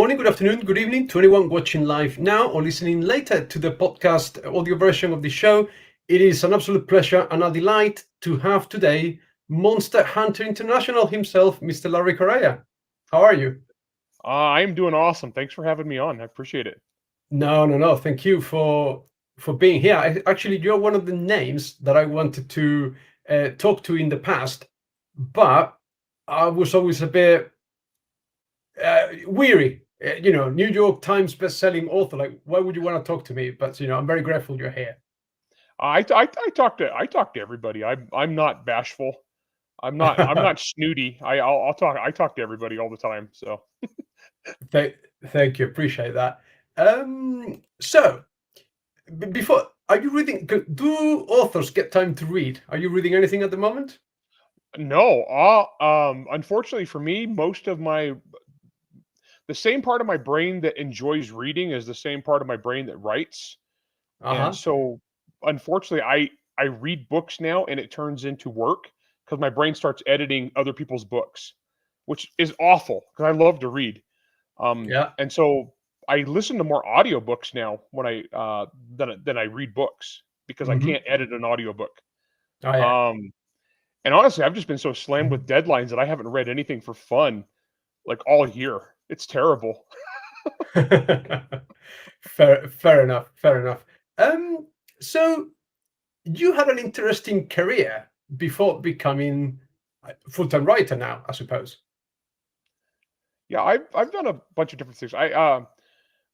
morning, good afternoon, good evening to anyone watching live now or listening later to the podcast audio version of the show. It is an absolute pleasure and a delight to have today Monster Hunter International himself, Mr. Larry Correia. How are you? I'm doing awesome. Thanks for having me on. I appreciate it. No. Thank you for being here. Actually, you're one of the names that I wanted to talk to in the past, but I was always a bit weary. New York Times best-selling author. Like, why would you want to talk to me? But I'm very grateful you're here. I talk to everybody. I'm not bashful. I'm not snooty. I'll talk. I talk to everybody all the time. So Thank you. Appreciate that. So before, are you reading? Do authors get time to read? Are you reading anything at the moment? no. Unfortunately for me, the same part of my brain that enjoys reading is the same part of my brain that writes. And so, unfortunately, I read books now, and it turns into work because my brain starts editing other people's books, which is awful because I love to read. Yeah. And so I listen to more audiobooks now when than I read books because I Mm-hmm. can't edit an audiobook. Oh yeah. Um, and honestly, I've just been so slammed with deadlines that I haven't read anything for fun like all year. It's terrible. Fair enough. Fair enough. So you had an interesting career before becoming a full-time writer now, I suppose. Yeah, I've done a bunch of different things.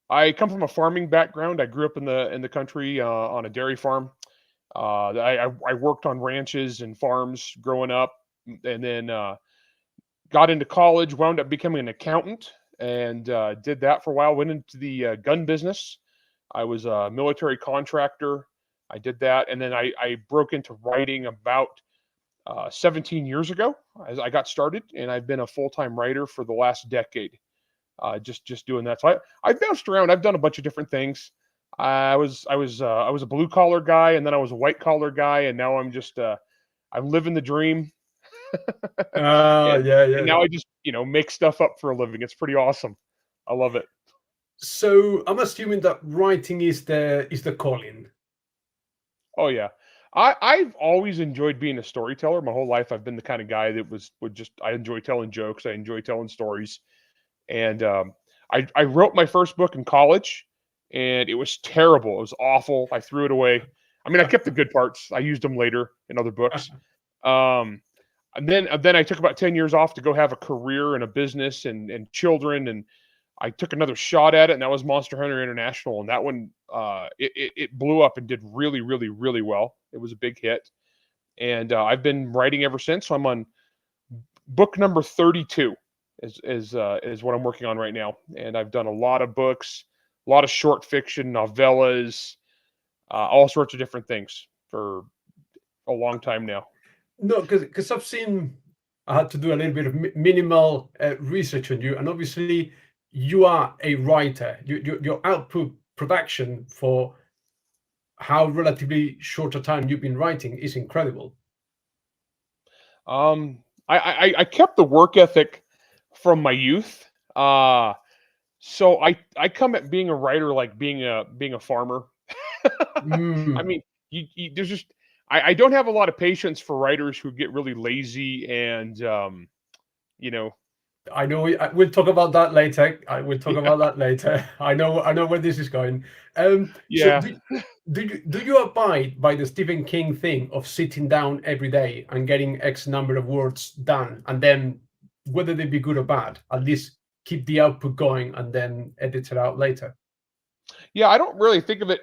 I come from a farming background. I grew up in the country on a dairy farm. I worked on ranches and farms growing up, and then got into college. Wound up becoming an accountant, and did that for a while. Went into the gun business. I was a military contractor. I did that, and then I broke into writing about 17 years ago as I got started, and I've been a full-time writer for the last decade. Just doing that. So I bounced around. I've done a bunch of different things. I was a blue collar guy, and then I was a white collar guy, and now I'm living the dream. and, and Yeah. now I just make stuff up for a living. It's pretty awesome. I love it. So I'm assuming that writing is the calling. Oh yeah. I've always enjoyed being a storyteller. My whole life I've been the kind of guy that I enjoy telling jokes. I enjoy telling stories. And I wrote my first book in college, and it was terrible. It was awful. I threw it away. I mean, I kept the good parts. I used them later in other books. Um, and then I took about 10 years off to go have a career and a business and children, and I took another shot at it, and that was Monster Hunter International, and that one it blew up and did really, really, really well. It was a big hit, and I've been writing ever since. So I'm on book number 32 is what I'm working on right now, and I've done a lot of books, a lot of short fiction, novellas, all sorts of different things for a long time now. No, because I had to do a little bit of minimal research on you, and obviously you are a writer. Your output production for how relatively short a time you've been writing is incredible. I kept the work ethic from my youth. So I come at being a writer like being a farmer. I Mm. mean, there's just I don't have a lot of patience for writers who get really lazy and you know I know we'll talk about that later. I will talk yeah about that later. I know where this is going. So yeah do you abide by the Stephen King thing of sitting down every day and getting X number of words done, and then whether they be good or bad, at least keep the output going and then edit it out later? yeah I don't really think of it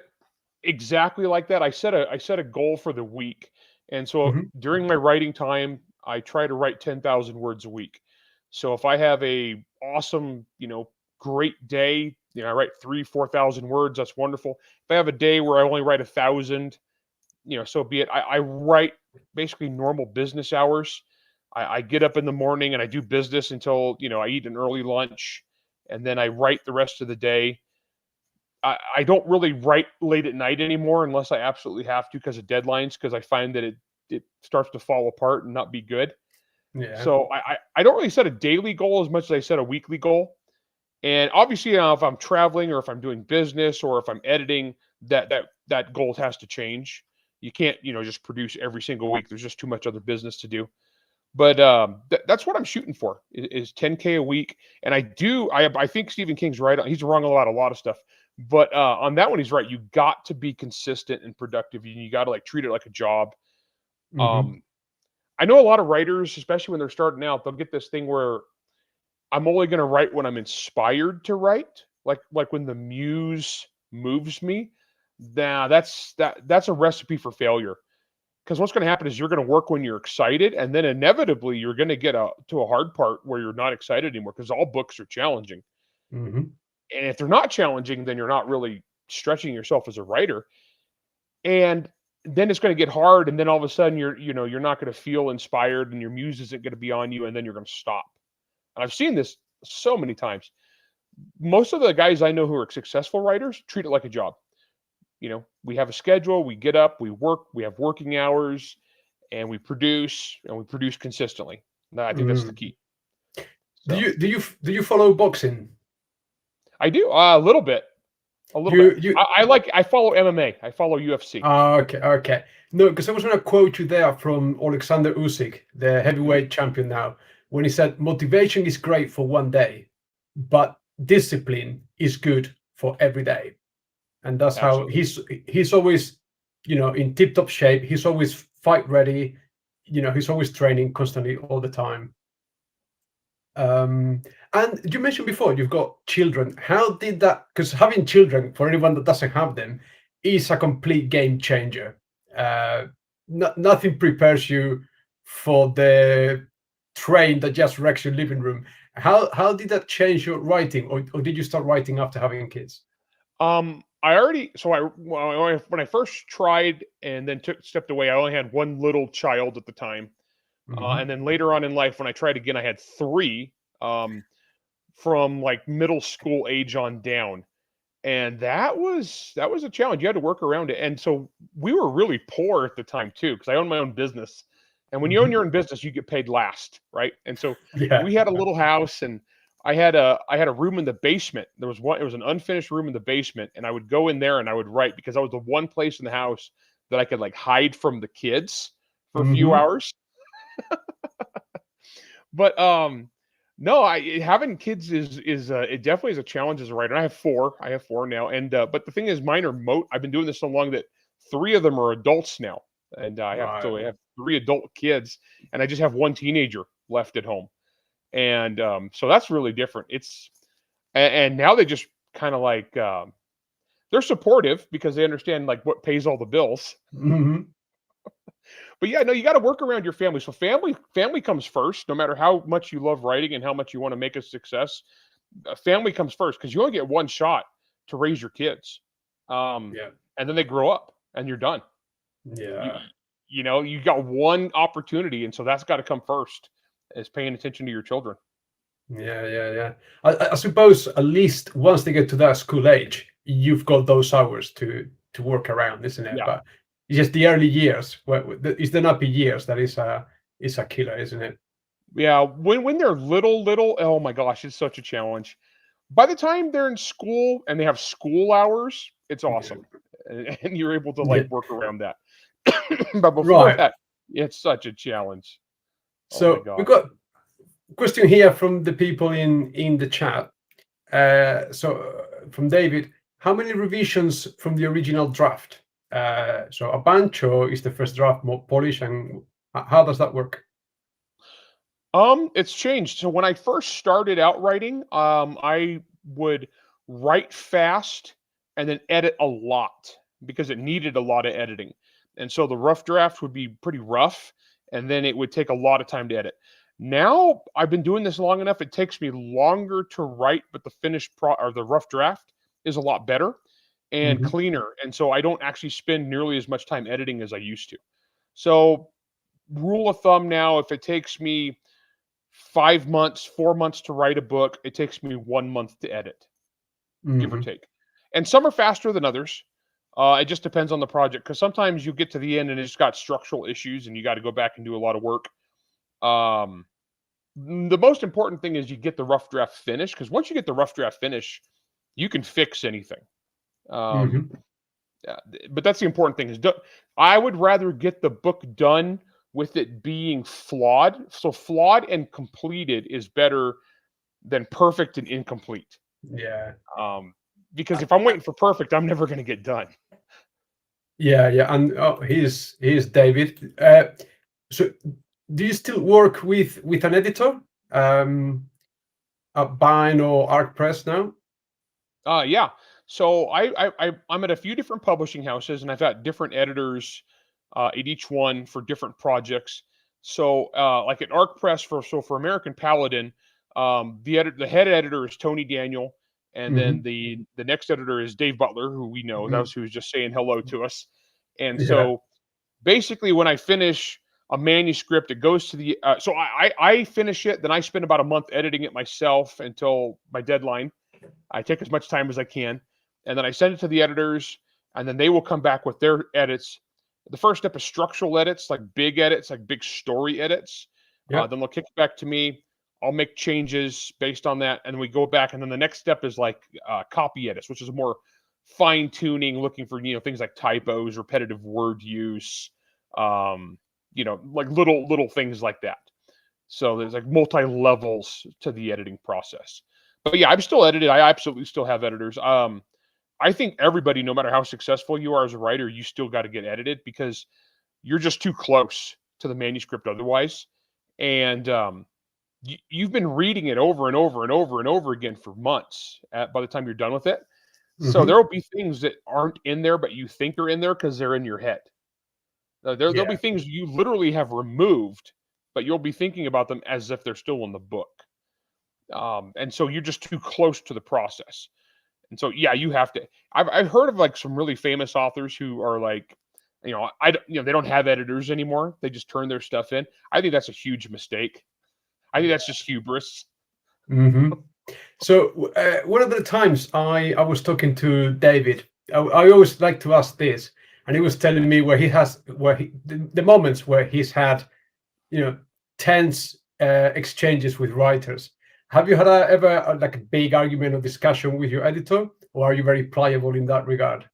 exactly like that. I set a goal for the week, and so Hmm. during my writing time, I try to write 10,000 words a week. So if I have a awesome, great day, I write 4,000 words. That's wonderful. If I have a day where I only write 1,000, so be it. I write basically normal business hours. I get up in the morning and I do business until I eat an early lunch, and then I write the rest of the day. I don't really write late at night anymore unless I absolutely have to because of deadlines, because I find that it starts to fall apart and not be good. Yeah. So I don't really set a daily goal as much as I set a weekly goal. And obviously, if I'm traveling or if I'm doing business or if I'm editing, that goal has to change. You can't, just produce every single week. There's just too much other business to do. But that's what I'm shooting for is 10K a week. And I think Stephen King's right. He's wrong about a lot of stuff. But on that one, he's right. You got to be consistent and productive. You got to like treat it like a job. Mm-hmm. I know a lot of writers, especially when they're starting out, they'll get this thing where I'm only going to write when I'm inspired to write, like when the muse moves me. Nah, that's a recipe for failure. Because what's going to happen is you're going to work when you're excited, and then inevitably you're going to get to a hard part where you're not excited anymore. Because all books are challenging, Mm-hmm. and if they're not challenging, then you're not really stretching yourself as a writer. And then it's going to get hard, and then all of a sudden you're not going to feel inspired, and your muse isn't going to be on you, and then you're going to stop. And I've seen this so many times. Most of the guys I know who are successful writers treat it like a job. We have a schedule, we get up, we work, we have working hours, and we produce consistently. I think that's the key. Do So you follow boxing? I do a little bit. I follow MMA. I follow UFC. Okay. No, because I was going to quote you there from Alexander Usyk, the heavyweight champion now, when he said, "Motivation is great for one day, but discipline is good for every day." And that's how he's always, in tip-top shape. He's always fight ready. He's always training constantly all the time. And you mentioned before you've got children. How did that? Because having children, for anyone that doesn't have them, is a complete game changer. Nothing prepares you for the train that just wrecks your living room. How did that change your writing, or did you start writing after having kids? When I first tried and then stepped away, I only had one little child at the time. And then later on in life, when I tried again, I had three from like middle school age on down. And that was a challenge. You had to work around it. And so we were really poor at the time too, because I owned my own business. And when you own your own business, you get paid last, right? And so we had a little house, and I had a room in the basement. It was an unfinished room in the basement, and I would go in there and I would write, because that was the one place in the house that I could like hide from the kids for a few hours. But no, having kids is it definitely is a challenge as a writer. I have four now, and but the thing is, mine are I've been doing this so long that three of them are adults now, and I have three adult kids, and I just have one teenager left at home, and so that's really different. And now they just kind of like they're supportive because they understand like what pays all the bills. But yeah, no, you got to work around your family. So family comes first, no matter how much you love writing and how much you want to make a success. Family comes first, because you only get one shot to raise your kids. And then they grow up and you're done. Yeah. You got one opportunity. And so that's got to come first, is paying attention to your children. Yeah. I suppose at least once they get to that school age, you've got those hours to work around, isn't it? Yeah. But it's just the early years, it's the nappy years that is a killer, isn't it? Yeah, when they're little, oh my gosh, it's such a challenge. By the time they're in school and they have school hours, it's awesome, and you're able to like work around that. But before that, it's such a challenge. So we've got a question here from the people in the chat. So from David, how many revisions from the original draft? So a bunch, or is the first draft more polished, and how does that work? It's changed. So when I first started out writing, I would write fast and then edit a lot, because it needed a lot of editing. And so the rough draft would be pretty rough, and then it would take a lot of time to edit. Now I've been doing this long enough, it takes me longer to write, but the finished or the rough draft is a lot better and cleaner. And so I don't actually spend nearly as much time editing as I used to. So rule of thumb now, if it takes me 4 months to write a book, it takes me 1 month to edit, give or take. And some are faster than others. It just depends on the project, because sometimes you get to the end and it's got structural issues and you got to go back and do a lot of work. the most important thing is you get the rough draft finished, because once you get the rough draft finish, you can fix anything. Mhm. Yeah, but that's the important thing. I would rather get the book done with it being flawed. So flawed and completed is better than perfect and incomplete. Yeah. Um, because if I'm waiting for perfect, I'm never going to get done. Yeah, yeah, and he's David. So, do you still work with an editor, at Bind or Arc Press now? Yeah. So I'm at a few different publishing houses, and I've got different editors at each one for different projects. So like at Arc Press for American Paladin, the head editor is Tony Daniel, and then Hmm. the next editor is Dave Butler, who we know. That Hmm. was who was just saying hello to us. And Yeah, so basically, when I finish a manuscript, it goes to the so I finish it, then I spend about a month editing it myself until my deadline. I take as much time as I can, and then I send it to the editors, and then they will come back with their edits. The first step is structural edits, like big story edits. yeah, Then they'll kick it back to me. I'll make changes based on that, and we go back. And then the next step is like copy edits, which is more fine tuning, looking for things like typos, repetitive word use, like little things like that. So there's like multi levels to the editing process. But yeah, I'm still edited. I absolutely still have editors. I think everybody, no matter how successful you are as a writer, you still got to get edited, because you're just too close to the manuscript otherwise. And you've been reading it over and over and over and over again for months by the time you're done with it. So hmm, there will be things that aren't in there, but you think are in there because they're in your head. There'll be yeah, things you literally have removed, but you'll be thinking about them as if they're still in the book. And so you're just too close to the process. And so, yeah, you have to. I've heard of like some really famous authors who are like, they don't have editors anymore. They just turn their stuff in. I think that's a huge mistake. I think that's yeah. just hubris. Hmm. So, one of the times I was talking to David, I always like to ask this, and he was telling me the moments where he's had, you know, tense exchanges with writers. Have you had ever like a big argument or discussion with your editor, or are you very pliable in that regard?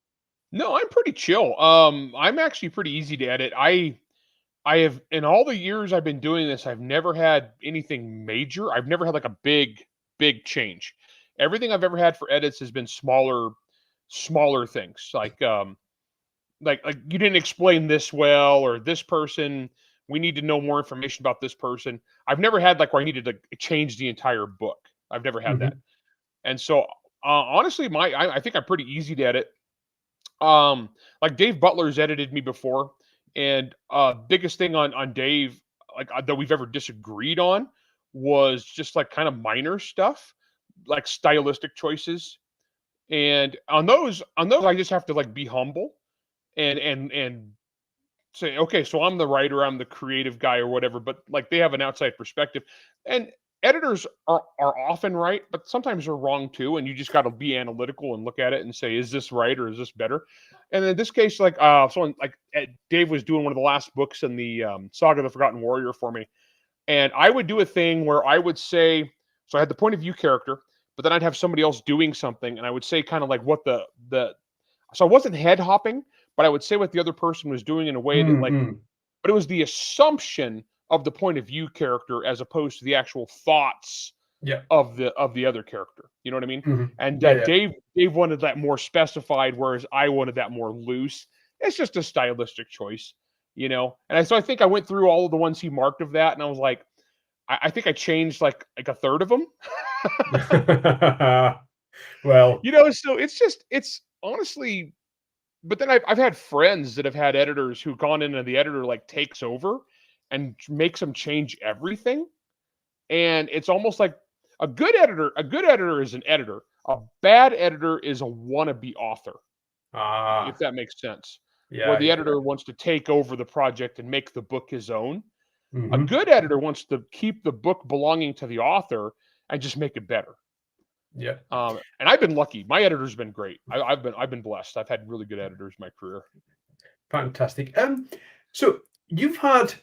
No, I'm pretty chill. I'm actually pretty easy to edit. I have, in all the years I've been doing this, I've never had anything major. I've never had like a big change. Everything I've ever had for edits has been smaller things, like you didn't explain this well, or this person, we need to know more information about this person. I've never had like where I needed to change the entire book. I've never had that. Hmm. And so honestly, I think I'm pretty easy to edit. Like Dave Butler's edited me before, and biggest thing on Dave, like that we've ever disagreed on, was just like kind of minor stuff, like stylistic choices. And on those I just have to like be humble and say, okay, so I'm the writer, I'm the creative guy or whatever, but like they have an outside perspective. And editors are often right, but sometimes they're wrong too. And you just got to be analytical and look at it and say, is this right or is this better? And in this case, like someone like Dave was doing one of the last books in the Saga of the Forgotten Warrior for me. And I would do a thing where I would say, so I had the point of view character, but then I'd have somebody else doing something, and I would say kind of like what the so I wasn't head hopping, but I would say what the other person was doing in a way that like, Hmm. but it was the assumption of the point of view character as opposed to the actual thoughts Yeah. of the other character. You know what I mean? Hmm. And Yeah. Yeah. Dave wanted that more specified, whereas I wanted that more loose. It's just a stylistic choice. So I think I went through all of the ones he marked of that, and I was like, I think I changed like a third of them. Well, So it's honestly. But then I've had friends that have had editors who've gone in and the editor like takes over and makes them change everything. And it's almost like a good editor is an editor. A bad editor is a wannabe author, if ah, that makes sense. Where yeah, the yeah, editor wants to take over the project and make the book his own. A hmm, good editor wants to keep the book belonging to the author and just make it better. yeah. And I've been lucky. My editor's been great. I've been blessed. I've had really good editors in my career. Fantastic. So you've had,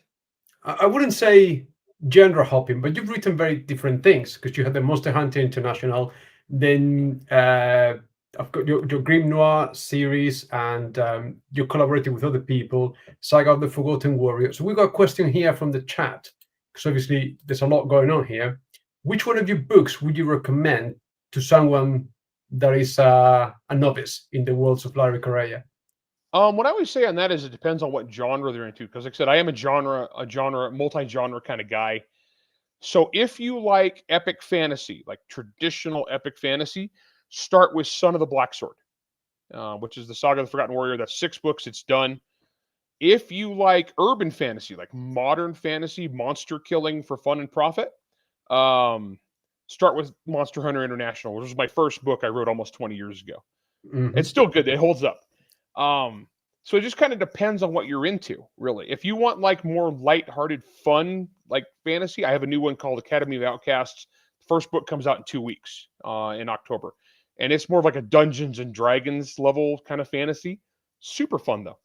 I wouldn't say genre hopping, but you've written very different things because you had the Monster Hunter International, then I've got your Grim Noir series, and you're collaborating with other people, Saga of the Forgotten Warrior. So we've got a question here from the chat, because obviously there's a lot going on here. Which one of your books would you recommend to someone that is a novice in the worlds of Larry Correia? What I always say on that is it depends on what genre they're into. Because like I said, I am a multi-genre kind of guy. So if you like epic fantasy, like traditional epic fantasy, start with Son of the Black Sword, which is the Saga of the Forgotten Warrior. That's 6 books. It's done. If you like urban fantasy, like modern fantasy, monster killing for fun and profit, start with Monster Hunter International, which was my first book I wrote almost 20 years ago. Mm-hmm. It's still good. It holds up. So it just kind of depends on what you're into, really. If you want like more lighthearted, fun, like fantasy, I have a new one called Academy of Outcasts. First book comes out in 2 weeks, in October. And it's more of like a Dungeons and Dragons level kind of fantasy. Super fun though.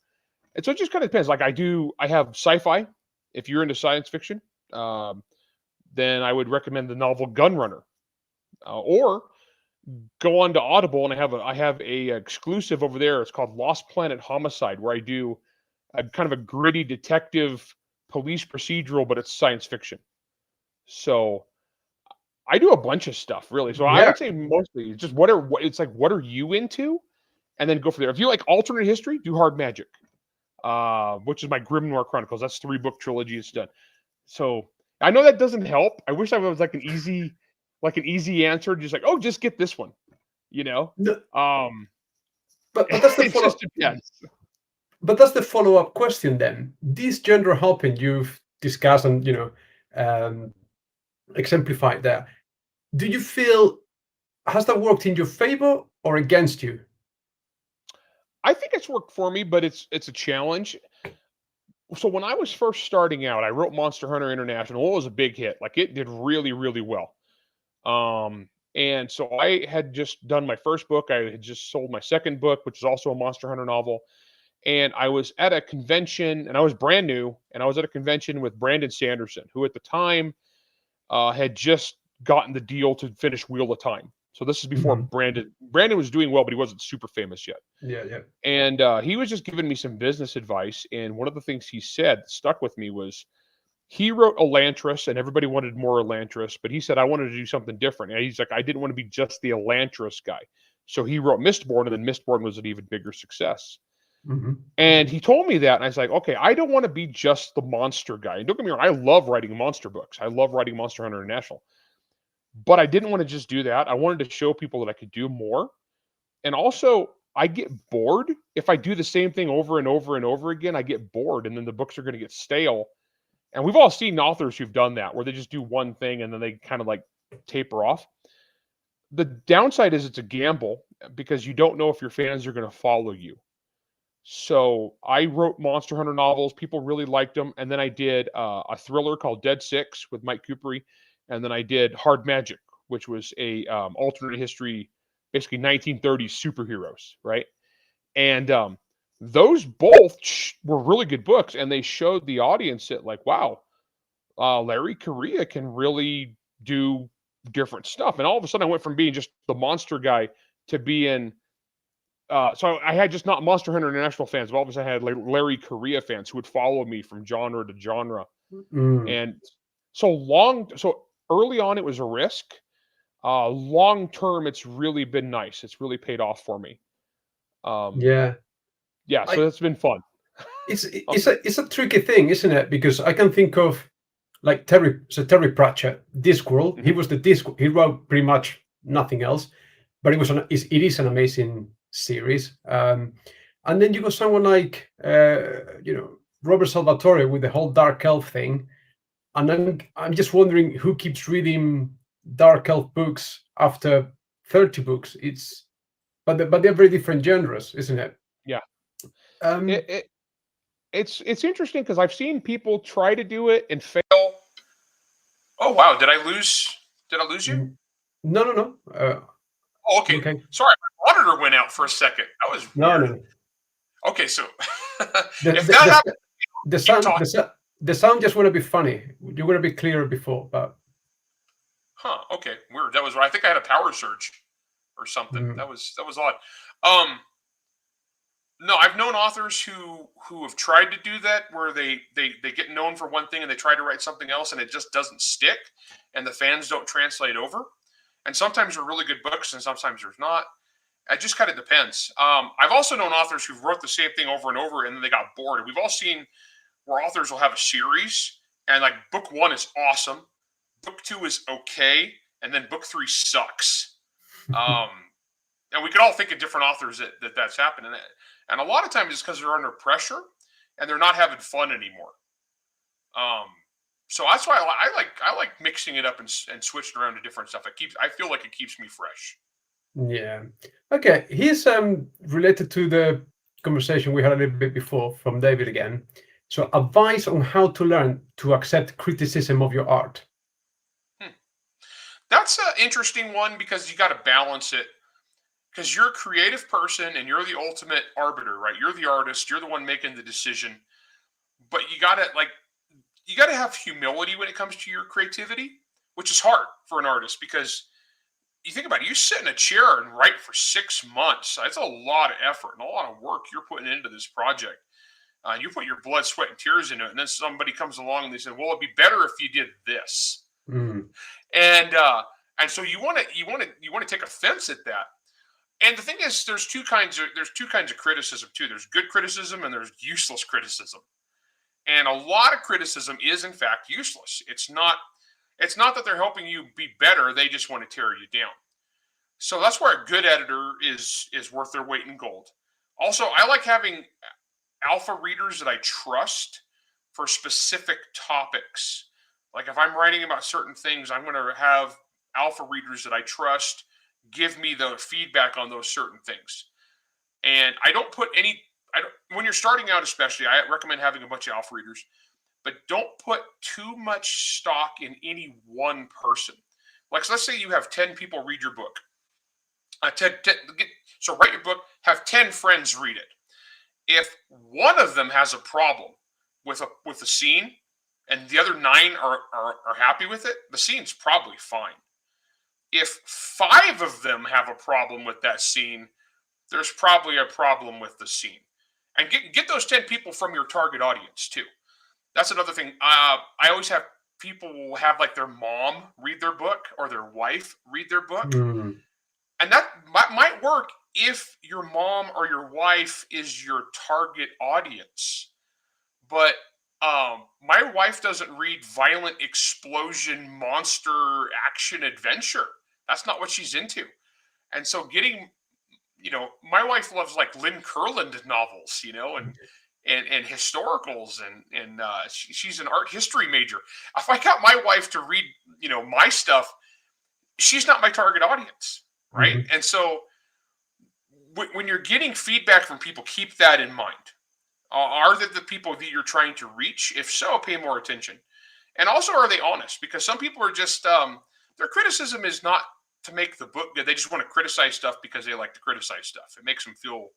And so it just kind of depends. Like I have sci-fi. If you're into science fiction, then I would recommend the novel Gunrunner. Or go on to Audible, and I have a exclusive over there. It's called Lost Planet Homicide, where I do a kind of a gritty detective police procedural, but it's science fiction. So I do a bunch of stuff, really. So I Yeah. would say mostly just what are you into, and then go for there. If you like alternate history, do Hard Magic, which is my Grim Noir Chronicles. That's 3-book trilogy. It's done. So I know that doesn't help. I wish I was like an easy answer, just like, oh, just get this one, you know. No, but that's the It follow. just depends. But that's the follow-up question then. This genre hopping you've discussed and exemplified there. Do you feel has that worked in your favor or against you? I think it's worked for me, but it's a challenge. So when I was first starting out, I wrote Monster Hunter International. It was a big hit. Like it did really, really well. And so I had just done my first book. I had just sold my second book, which is also a Monster Hunter novel. And I was at a convention, and I was brand new, and I was at a convention with Brandon Sanderson, who at the time had just gotten the deal to finish Wheel of Time. So this is before Brandon was doing well, but he wasn't super famous yet. Yeah. And he was just giving me some business advice. And one of the things he said that stuck with me was he wrote Elantris, and everybody wanted more Elantris, but he said, I wanted to do something different. And he's like, I didn't want to be just the Elantris guy. So he wrote Mistborn, and then Mistborn was an even bigger success. And he told me that, and I was like, okay, I don't want to be just the monster guy. And don't get me wrong, I love writing monster books. I love writing Monster Hunter International. But I didn't want to just do that. I wanted to show people that I could do more. And also, I get bored. If I do the same thing over and over and over again, I get bored, and then the books are going to get stale. And we've all seen authors who've done that, where they just do one thing and then they kind of like taper off. The downside is it's a gamble because you don't know if your fans are going to follow you. So I wrote Monster Hunter novels. People really liked them. And then I did a thriller called Dead Six with Mike Coopery. And then I did Hard Magic, which was a alternate history, basically 1930s superheroes, right? And those both were really good books. And they showed the audience that, like, wow, Larry Correia can really do different stuff. And all of a sudden I went from being just the monster guy to being so I had just not Monster Hunter International fans, but all of a sudden I had Larry Correia fans who would follow me from genre to genre. And so early on it was a risk. Long term, it's really been nice. It's really paid off for me. Yeah. So that's been fun. It's a tricky thing, isn't it? Because I can think of like Terry Pratchett, Discworld. He was the Discworld. He wrote pretty much nothing else, but it is an amazing series. And then you got someone like Robert Salvatore with the whole Dark Elf thing, and I'm just wondering who keeps reading Dark Elf books after 30 books. But they're very different genres, isn't it? Yeah. It's interesting because I've seen people try to do it and fail. Oh wow! Did I lose you? No. Okay. Sorry, my monitor went out for a second. That was weird. No. Okay, so if that happens, The sound just want to be funny. You want to be clearer before, but Huh. Okay. Weird. That was. I think I had a power surge or something. mm, That was odd. Um. No, I've known authors who have tried to do that, where they get known for one thing and they try to write something else and it just doesn't stick, and the fans don't translate over. And sometimes they're really good books, and sometimes there's not. It just kind of depends. I've also known authors who wrote the same thing over and over, and then they got bored. We've all seen where authors will have a series, and like book one is awesome, book two is okay, and then book three sucks. Um, and we could all think of different authors that's happened, and a lot of times it's because they're under pressure and they're not having fun anymore. Um, so that's why I like mixing it up and switching around to different stuff. I feel like it keeps me fresh. yeah. Okay, here's related to the conversation we had a little bit before from David again. So, advice on how to learn to accept criticism of your art. That's an interesting one because you got to balance it. Because you're a creative person and you're the ultimate arbiter, right? You're the artist. You're the one making the decision. But you gotta have humility when it comes to your creativity, which is hard for an artist because you think about it, you sit in a chair and write for 6 months. That's a lot of effort and a lot of work you're putting into this project. You put your blood, sweat, and tears into it, and then somebody comes along and they say, "Well, it'd be better if you did this." Mm. And so you want to take offense at that. And the thing is, there's two kinds of criticism too. There's good criticism and there's useless criticism. And a lot of criticism is in fact useless. It's not that they're helping you be better. They just want to tear you down. So that's where a good editor is worth their weight in gold. Also, I like having alpha readers that I trust for specific topics. Like if I'm writing about certain things, I'm going to have alpha readers that I trust give me the feedback on those certain things. And I don't put when you're starting out, especially, I recommend having a bunch of alpha readers, but don't put too much stock in any one person. Like, so let's say you have 10 people read your book. So write your book, have 10 friends read it. If one of them has a problem with a scene and the other 9 are happy with it, the scene's probably fine. If 5 of them have a problem with that scene, there's probably a problem with the scene. And get those 10 people from your target audience too. That's another thing. I always have people have like their mom read their book or their wife read their book. Mm. And that might work if your mom or your wife is your target audience. But my wife doesn't read violent explosion, monster, action, adventure. That's not what she's into. And so my wife loves like Lynn Kurland novels, and historicals, and she's an art history major. If I got my wife to read, my stuff, she's not my target audience, right? Mm-hmm. And so when you're getting feedback from people, keep that in mind. Are they the people that you're trying to reach? If so, pay more attention. And also, are they honest? Because some people are just their criticism is not to make the book good. They just want to criticize stuff because they like to criticize stuff. It makes them feel.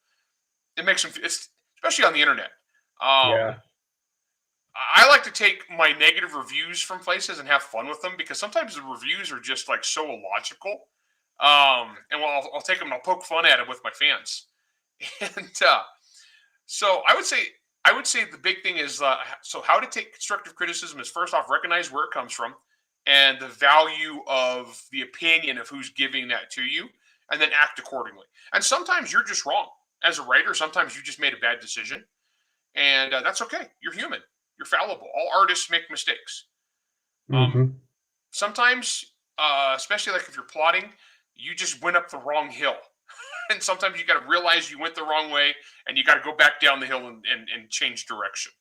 It's especially on the internet. Yeah. I like to take my negative reviews from places and have fun with them because sometimes the reviews are just like so illogical. And I'll take them and I'll poke fun at them with my fans. And so I would say the big thing is so how to take constructive criticism is first off recognize where it comes from and the value of the opinion of who's giving that to you, and then act accordingly. And sometimes you're just wrong as a writer. Sometimes you just made a bad decision, and that's okay. You're human. You're fallible. All artists make mistakes. Mm-hmm. Sometimes, especially like if you're plotting, you just went up the wrong hill. And sometimes you got to realize you went the wrong way, and you got to go back down the hill and change direction.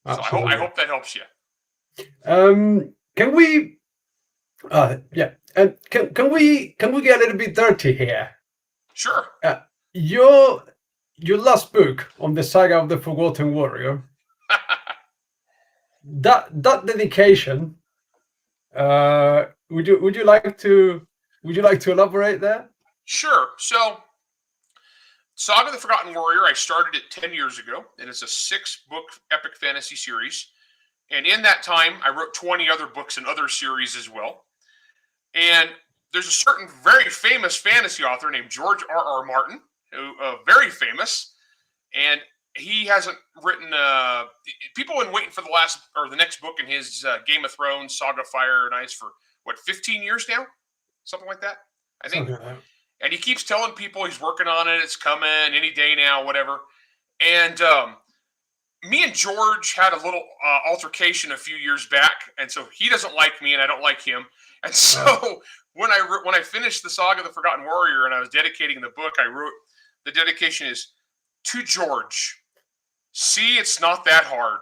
So I hope that helps you. Can we? Yeah. And can we get a little bit dirty here? Sure. Your last book on the Saga of the Forgotten Warrior. that dedication. Would you like to elaborate there? Sure. So Saga the Forgotten Warrior, I started it 10 years ago, and it's a 6-book epic fantasy series. And in that time, I wrote 20 other books and other series as well. And there's a certain very famous fantasy author named George R.R. Martin, who very famous, and he hasn't written. People have been waiting for the next book in his Game of Thrones, Saga Fire and Ice for what 15 years now, something like that, I think. And he keeps telling people he's working on it. It's coming any day now, whatever. And me and George had a little altercation a few years back, and so he doesn't like me, and I don't like him. And so when I finished the Saga of the Forgotten Warrior and I was dedicating the book, I wrote the dedication is to George. See, it's not that hard.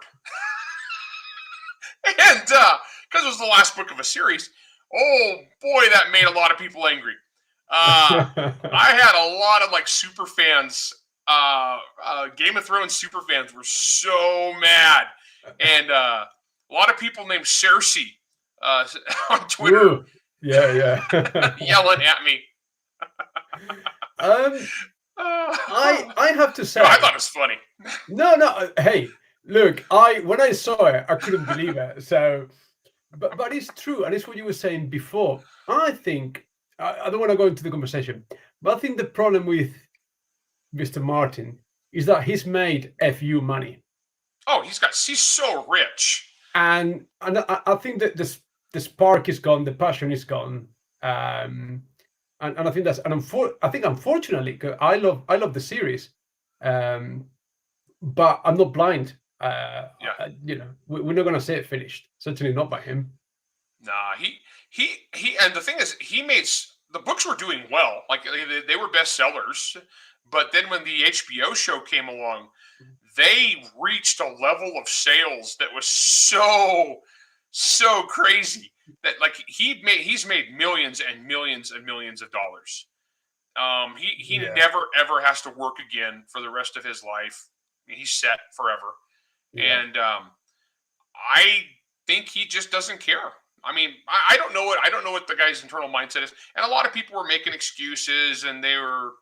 And because it was the last book of a series, oh boy, that made a lot of people angry. I had a lot of like super fans. Game of Thrones super fans were so mad, and a lot of people named Cersei on Twitter. Ooh. Yeah. Yelling at me. I have to say, no, I thought it was funny. No. Hey, look, when I saw it, I couldn't believe it. So, but it's true, and it's what you were saying before. I think I don't want to go into the conversation, but I think the problem with Mr. Martin is that he's made FU money. Oh, he's so rich, and I think that the spark is gone, the passion is gone, and I think that's I think unfortunately, because I love the series, but I'm not blind. We're not going to say it finished. Certainly not by him. Nah, he, and the thing is, the books were doing well, like they were bestsellers. But then when the HBO show came along, they reached a level of sales that was so crazy that like he's made millions and millions and millions of dollars. He never ever has to work again for the rest of his life. He's set forever. Yeah. And I think he just doesn't care. I mean, I don't know what the guy's internal mindset is. And a lot of people were making excuses, and they were.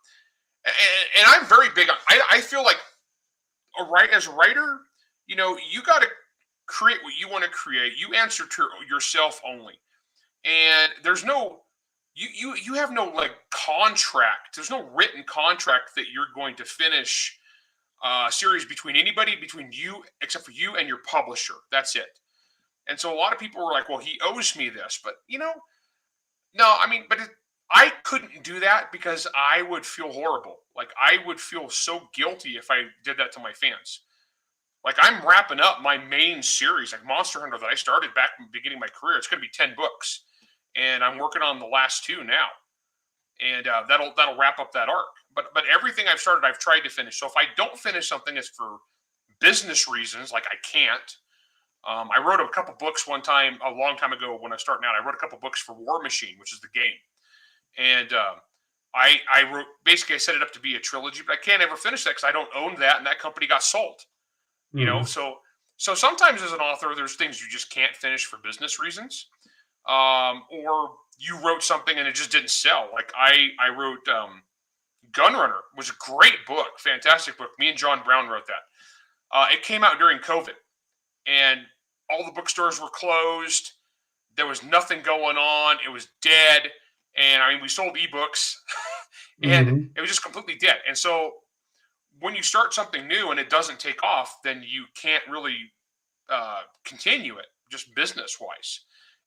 And I'm very big on. I feel like as a writer, you got to create what you want to create. You answer to yourself only, and there's no you have no like contract. There's no written contract that you're going to finish a series between you except for you and your publisher. That's it. And so a lot of people were like, "Well, he owes me this," but no. I mean, but I couldn't do that because I would feel horrible. Like I would feel so guilty if I did that to my fans. Like I'm wrapping up my main series, like Monster Hunter, that I started back in the beginning of my career. It's going to be 10 books, and I'm working on the last 2 now, and that'll wrap up that arc. But everything I've started, I've tried to finish. So if I don't finish something, it's for business reasons. Like I can't. I wrote a couple books one time, a long time ago when I started out. I wrote a couple books for War Machine, which is the game. And I wrote, basically I set it up to be a trilogy, but I can't ever finish that because I don't own that, and that company got sold. You know, so sometimes as an author, there's things you just can't finish for business reasons, or you wrote something and it just didn't sell. Like I wrote Gunrunner, was a great book, fantastic book. Me and John Brown wrote that. It came out during COVID, and all the bookstores were closed. There was nothing going on. It was dead. And I mean, we sold ebooks, and it was just completely dead. And so when you start something new and it doesn't take off, then you can't really continue it just business wise.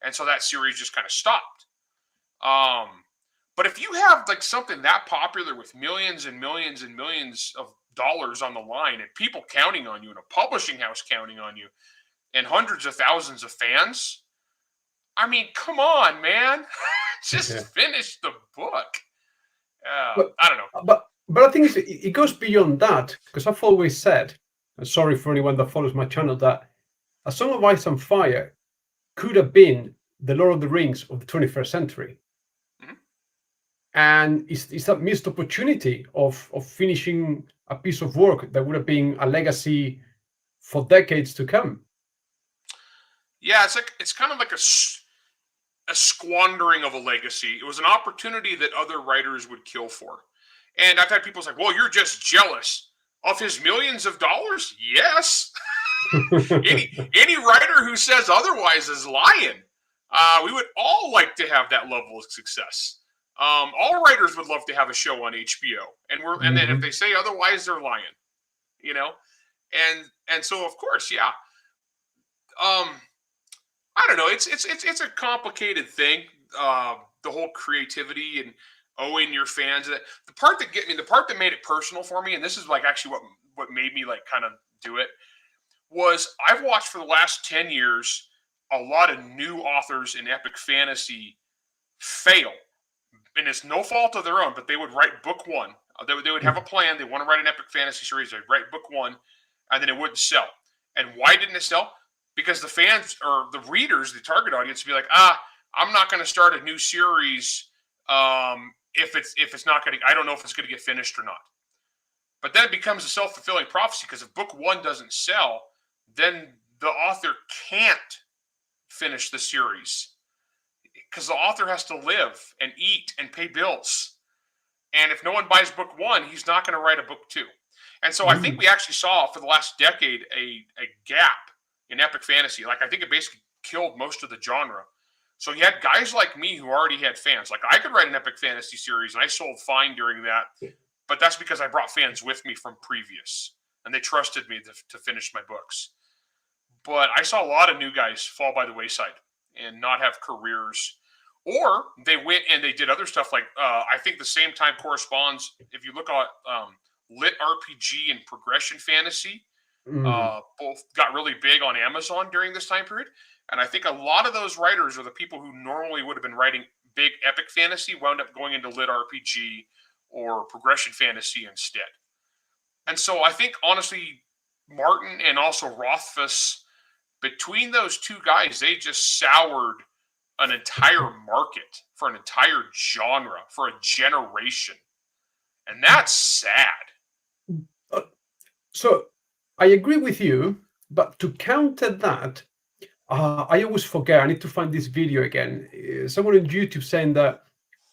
And so that series just kind of stopped. But if you have like something that popular with millions and millions and millions of dollars on the line, and people counting on you, and a publishing house counting on you, and hundreds of thousands of fans, I mean, come on, man. Just finish the book. I don't know. But I think it goes beyond that, because I've always said, and sorry for anyone that follows my channel, that A Song of Ice and Fire could have been the Lord of the Rings of the 21st century. And it's that missed opportunity of finishing a piece of work that would have been a legacy for decades to come. Yeah, it's kind of like a squandering of a legacy. It was an opportunity that other writers would kill for. And I've had people say, well, you're just jealous of his millions of dollars. Yes. any writer who says otherwise is lying. We would all like to have that level of success. All writers would love to have a show on HBO, and then if they say otherwise, they're lying. You know, and so of course, yeah. I don't know. It's a complicated thing. The whole creativity and owing your fans. The part that made it personal for me, and this is like actually what made me like kind of do it, was I've watched for the last 10 years a lot of new authors in epic fantasy fail. And it's no fault of their own, but they would write book one. They would have a plan. They want to write an epic fantasy series. They'd write book one, and then it wouldn't sell. And why didn't it sell? Because the fans or the readers, the target audience, would be like, I'm not going to start a new series if it's not going to. I don't know if it's going to get finished or not. But then it becomes a self-fulfilling prophecy, because if book one doesn't sell, then the author can't finish the series, because the author has to live and eat and pay bills. And if no one buys book one, he's not going to write a book two. And so I think we actually saw for the last decade a gap in epic fantasy. Like, I think it basically killed most of the genre. So you had guys like me who already had fans. Like, I could write an epic fantasy series, and I sold fine during that. But that's because I brought fans with me from previous, and they trusted me to finish my books. But I saw a lot of new guys fall by the wayside and not have careers. Or they went and they did other stuff. Like, I think the same time corresponds, if you look at lit RPG and progression fantasy, both got really big on Amazon during this time period. And I think a lot of those writers are the people who normally would have been writing big epic fantasy wound up going into lit RPG or progression fantasy instead. And so I think, honestly, Martin and also Rothfuss, between those two guys, they just soured an entire market for an entire genre for a generation. And that's sad. So I agree with you, but to counter that, I always forget. I need to find this video again. Someone on YouTube saying that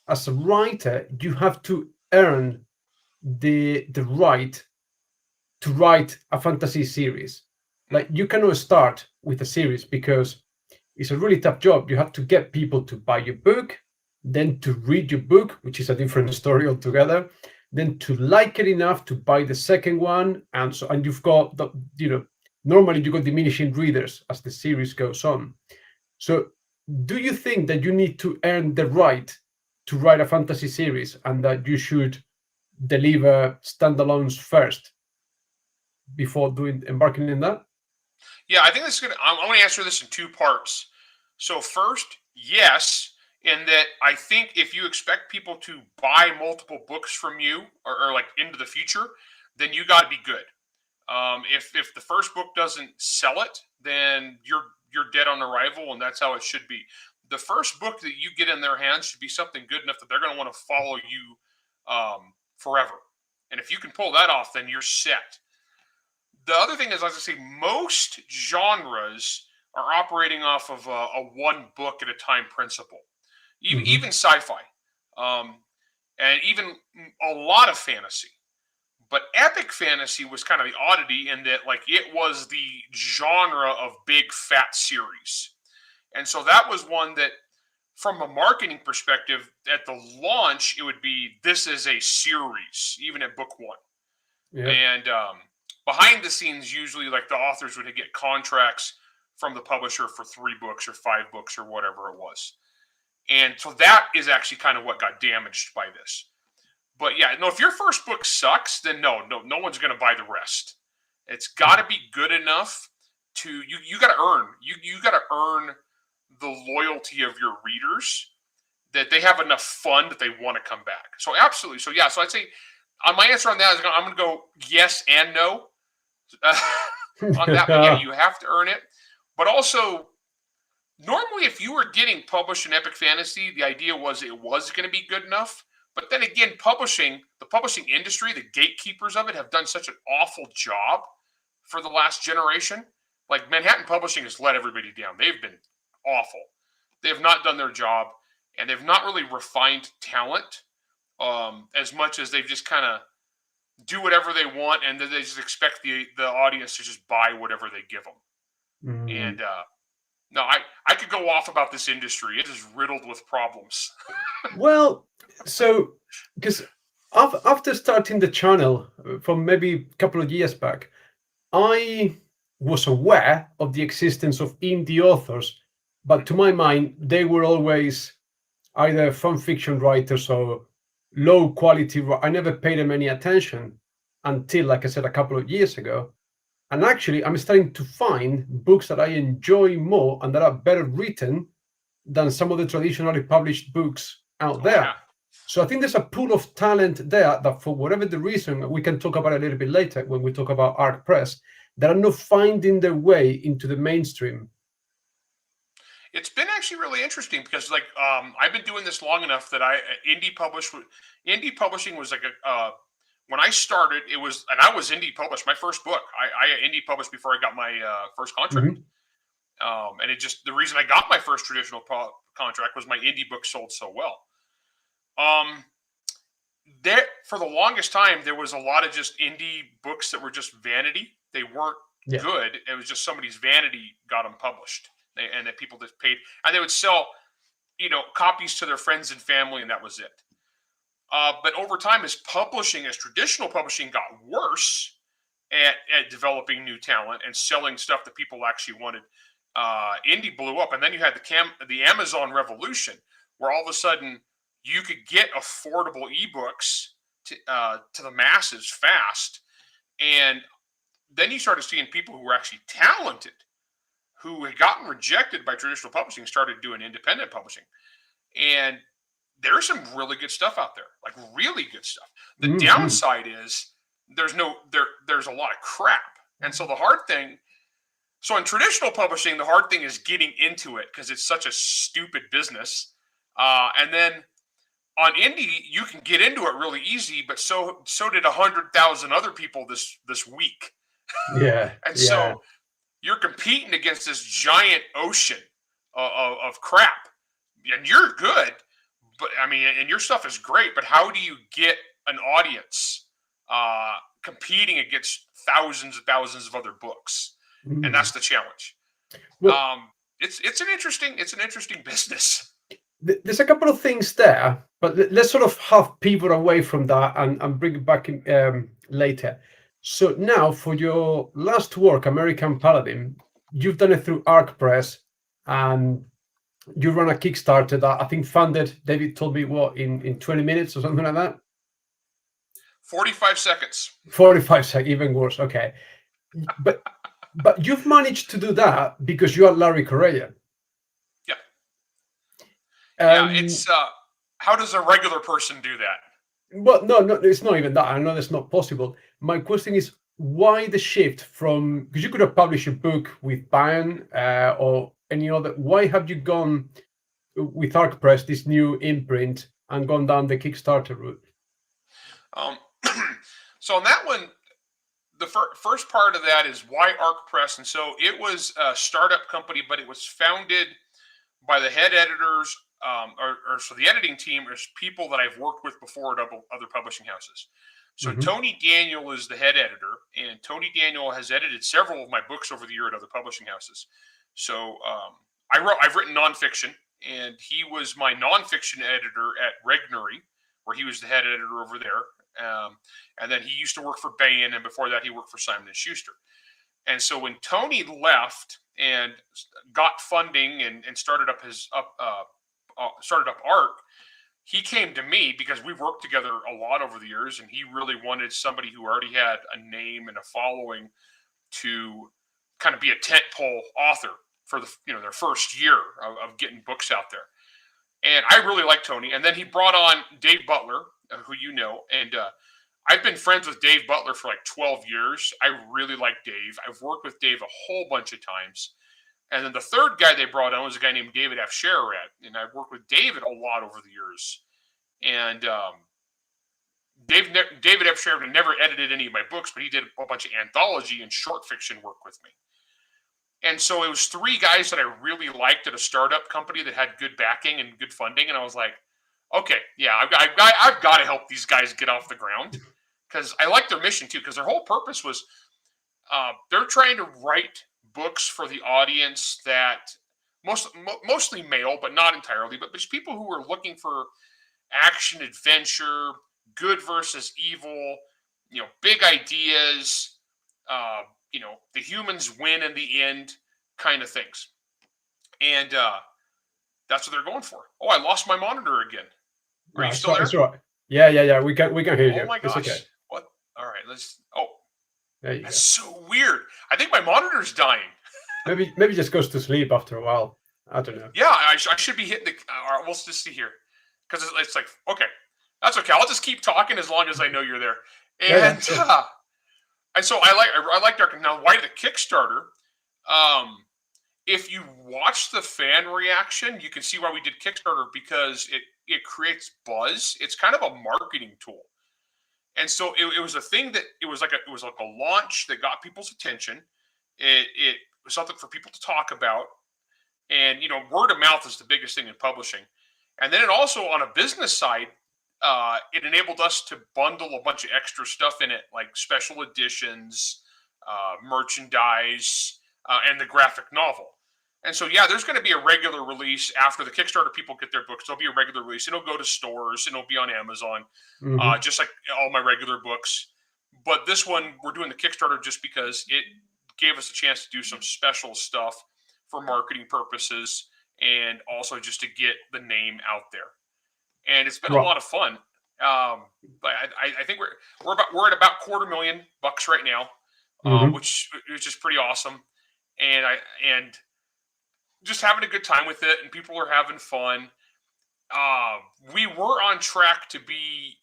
as a writer, you have to earn the right to write a fantasy series. Like, you cannot start with a series because it's a really tough job. You have to get people to buy your book, then to read your book, which is a different story altogether, then to like it enough to buy the second one, and you've got normally you got diminishing readers as the series goes on. So do you think that you need to earn the right to write a fantasy series, and that you should deliver standalones first before embarking in that? Yeah, I think I'm going to answer this in two parts. So first, yes, in that I think if you expect people to buy multiple books from you or like into the future, then you got to be good. If the first book doesn't sell it, then you're dead on arrival, and that's how it should be. The first book that you get in their hands should be something good enough that they're going to want to follow you forever. And if you can pull that off, then you're set. The other thing is, as I say, most genres are operating off of a one book at a time principle. Even sci-fi, and even a lot of fantasy. But epic fantasy was kind of the oddity in that, like, it was the genre of big fat series. And so that was one that, from a marketing perspective, at the launch, it would be, this is a series, even at book one. Yeah. And behind the scenes, usually, like, the authors would get contracts from the publisher for 3 books or 5 books or whatever it was. And so that is actually kind of what got damaged by this. But yeah, no, if your first book sucks, then no one's going to buy the rest. It's got to be good enough to you got to earn you got to earn the loyalty of your readers, that they have enough fun that they want to come back. So absolutely. So yeah, so I'd say my answer on that is I'm going to go yes and no on that. But yeah, you have to earn it. But also, normally, if you were getting published in epic fantasy, the idea was it was going to be good enough. But then again, the publishing industry, the gatekeepers of it, have done such an awful job for the last generation. Like, Manhattan Publishing has let everybody down. They've been awful. They have not done their job, and they've not really refined talent as much as they just kind of do whatever they want, and then they just expect the audience to just buy whatever they give them. And no, I could go off about this industry. It is riddled with problems. Well, so because after starting the channel from maybe a couple of years back, I was aware of the existence of indie authors, but to my mind, they were always either fan fiction writers or low quality. I never paid them any attention until, like I said, a couple of years ago. And actually, I'm starting to find books that I enjoy more and that are better written than some of the traditionally published books out there. Yeah. So I think there's a pool of talent there that, for whatever the reason, we can talk about it a little bit later when we talk about Arc Press, that are not finding their way into the mainstream. It's been actually really interesting because, like, I've been doing this long enough that indie publishing was like when I started, it was, and I was indie published. My first book, I indie published before I got my first contract. And it just, the reason I got my first traditional contract was my indie book sold so well. There, for the longest time, there was a lot of just indie books that were just vanity. They weren't good. It was just somebody's vanity got them published, and that people just paid, and they would sell, copies to their friends and family, and that was it. But over time, as traditional publishing got worse at developing new talent and selling stuff that people actually wanted, indie blew up. And then you had the Amazon revolution, where all of a sudden you could get affordable ebooks to the masses fast. And then you started seeing people who were actually talented, who had gotten rejected by traditional publishing, started doing independent publishing. And there's some really good stuff out there, like really good stuff. The downside is there's a lot of crap. And so the hard thing, so in traditional publishing, the hard thing is getting into it because it's such a stupid business. And then on indie, you can get into it really easy, but so did 100,000 other people this week. So you're competing against this giant ocean of crap, and you're good. But I mean, and your stuff is great, but how do you get an audience competing against thousands and thousands of other books? And that's the challenge. Well, it's an interesting business. There's a couple of things there, but let's sort of half pivot away from that and bring it back in, later. So now, for your last work, American Paladin, you've done it through Arc Press, and you run a Kickstarter that I think funded, David told me, in 20 minutes or something like that? 45 seconds. 45 seconds, even worse. Okay. But you've managed to do that because you are Larry Correia. Yeah. It's how does a regular person do that? Well, no, it's not even that. I know that's not possible. My question is, why the shift from, because you could have published a book with Bayan or any other, why have you gone with Arc Press, this new imprint, and gone down the Kickstarter route? So on that one, the first part of that is why Arc Press. And so it was a startup company, but it was founded by the head editors, so the editing team is people that I've worked with before at other publishing houses. So Tony Daniel is the head editor, and Tony Daniel has edited several of my books over the year at other publishing houses. So I've written nonfiction, and he was my nonfiction editor at Regnery, where he was the head editor over there. And then he used to work for Bayan, and before that he worked for Simon & Schuster. And so when Tony left and got funding and started up Arc, he came to me because we've worked together a lot over the years, and he really wanted somebody who already had a name and a following to kind of be a tentpole author for their first year of getting books out there. And I really like Tony. And then he brought on Dave Butler, who you know, and I've been friends with Dave Butler for like 12 years. I really like Dave. I've worked with Dave a whole bunch of times. And then the third guy they brought on was a guy named David F. Sherrod, and I've worked with David a lot over the years. And David F. Sherrod never edited any of my books, but he did a bunch of anthology and short fiction work with me. And so it was three guys that I really liked at a startup company that had good backing and good funding. And I was like, Okay, yeah, I've got to help these guys get off the ground because I like their mission too. Because their whole purpose was they're trying to write books for the audience that mostly male, but not entirely. But there's people who are looking for action, adventure, good versus evil. Big ideas. The humans win in the end, kind of things. And that's what they're going for. Oh, I lost my monitor again. Are you still there? It's all right. Yeah. We can hear you. Oh my gosh. It's okay. What? All right. Oh, There you that's so weird. I think my monitor's dying. go. Maybe just goes to sleep after a while. I don't know. Yeah, I should be hitting the. All right, we'll just see here, because it's like, okay, that's okay. I'll just keep talking as long as I know you're there. And and so I like Dark. Now, why the Kickstarter? If you watch the fan reaction, you can see why we did Kickstarter, because it creates buzz. It's kind of a marketing tool, and so it was a thing that it was like a launch that got people's attention. It was something for people to talk about, and word of mouth is the biggest thing in publishing. And then it also, on a business side, it enabled us to bundle a bunch of extra stuff in it, like special editions, merchandise, and the graphic novel. And so, yeah, there's going to be a regular release after the Kickstarter people get their books. There'll be a regular release. It'll go to stores. It'll be on Amazon, just like all my regular books. But this one, we're doing the Kickstarter just because it gave us a chance to do some special stuff for marketing purposes, and also just to get the name out there. And it's been a lot of fun. But I think we're at about $250,000 right now, which is pretty awesome. And just having a good time with it, and people are having fun. We were on track to be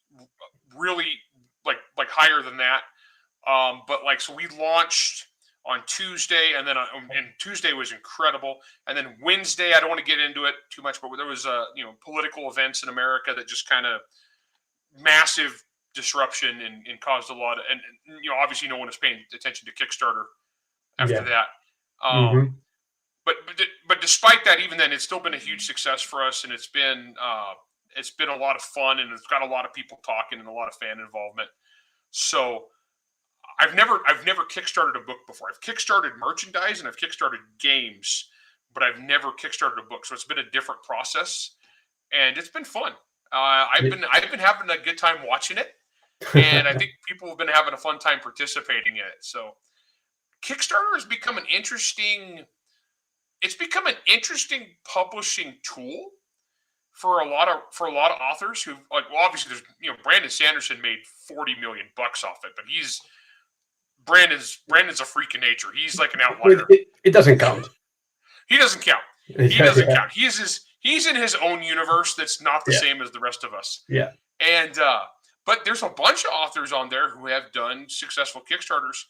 really like higher than that. But so we launched on Tuesday, and then and Tuesday was incredible. And then Wednesday, I don't want to get into it too much, but there was political events in America that just kind of massive disruption and caused a lot of, and obviously no one is paying attention to Kickstarter after that. But despite that, even then, it's still been a huge success for us, and it's been a lot of fun, and it's got a lot of people talking and a lot of fan involvement. So I've never Kickstarted a book before. I've Kickstarted merchandise and I've Kickstarted games, but I've never Kickstarted a book. So it's been a different process, and it's been fun. I've been having a good time watching it, and I think people have been having a fun time participating in it. So Kickstarter has become an interesting. It's become an interesting publishing tool for a lot of authors who, like, well, obviously there's Brandon Sanderson made $40 million off it, but Brandon's a freak of nature. He's like an outlier. It doesn't count. He doesn't count. He doesn't count. He's in his own universe that's not the same as the rest of us. Yeah. And but there's a bunch of authors on there who have done successful Kickstarters.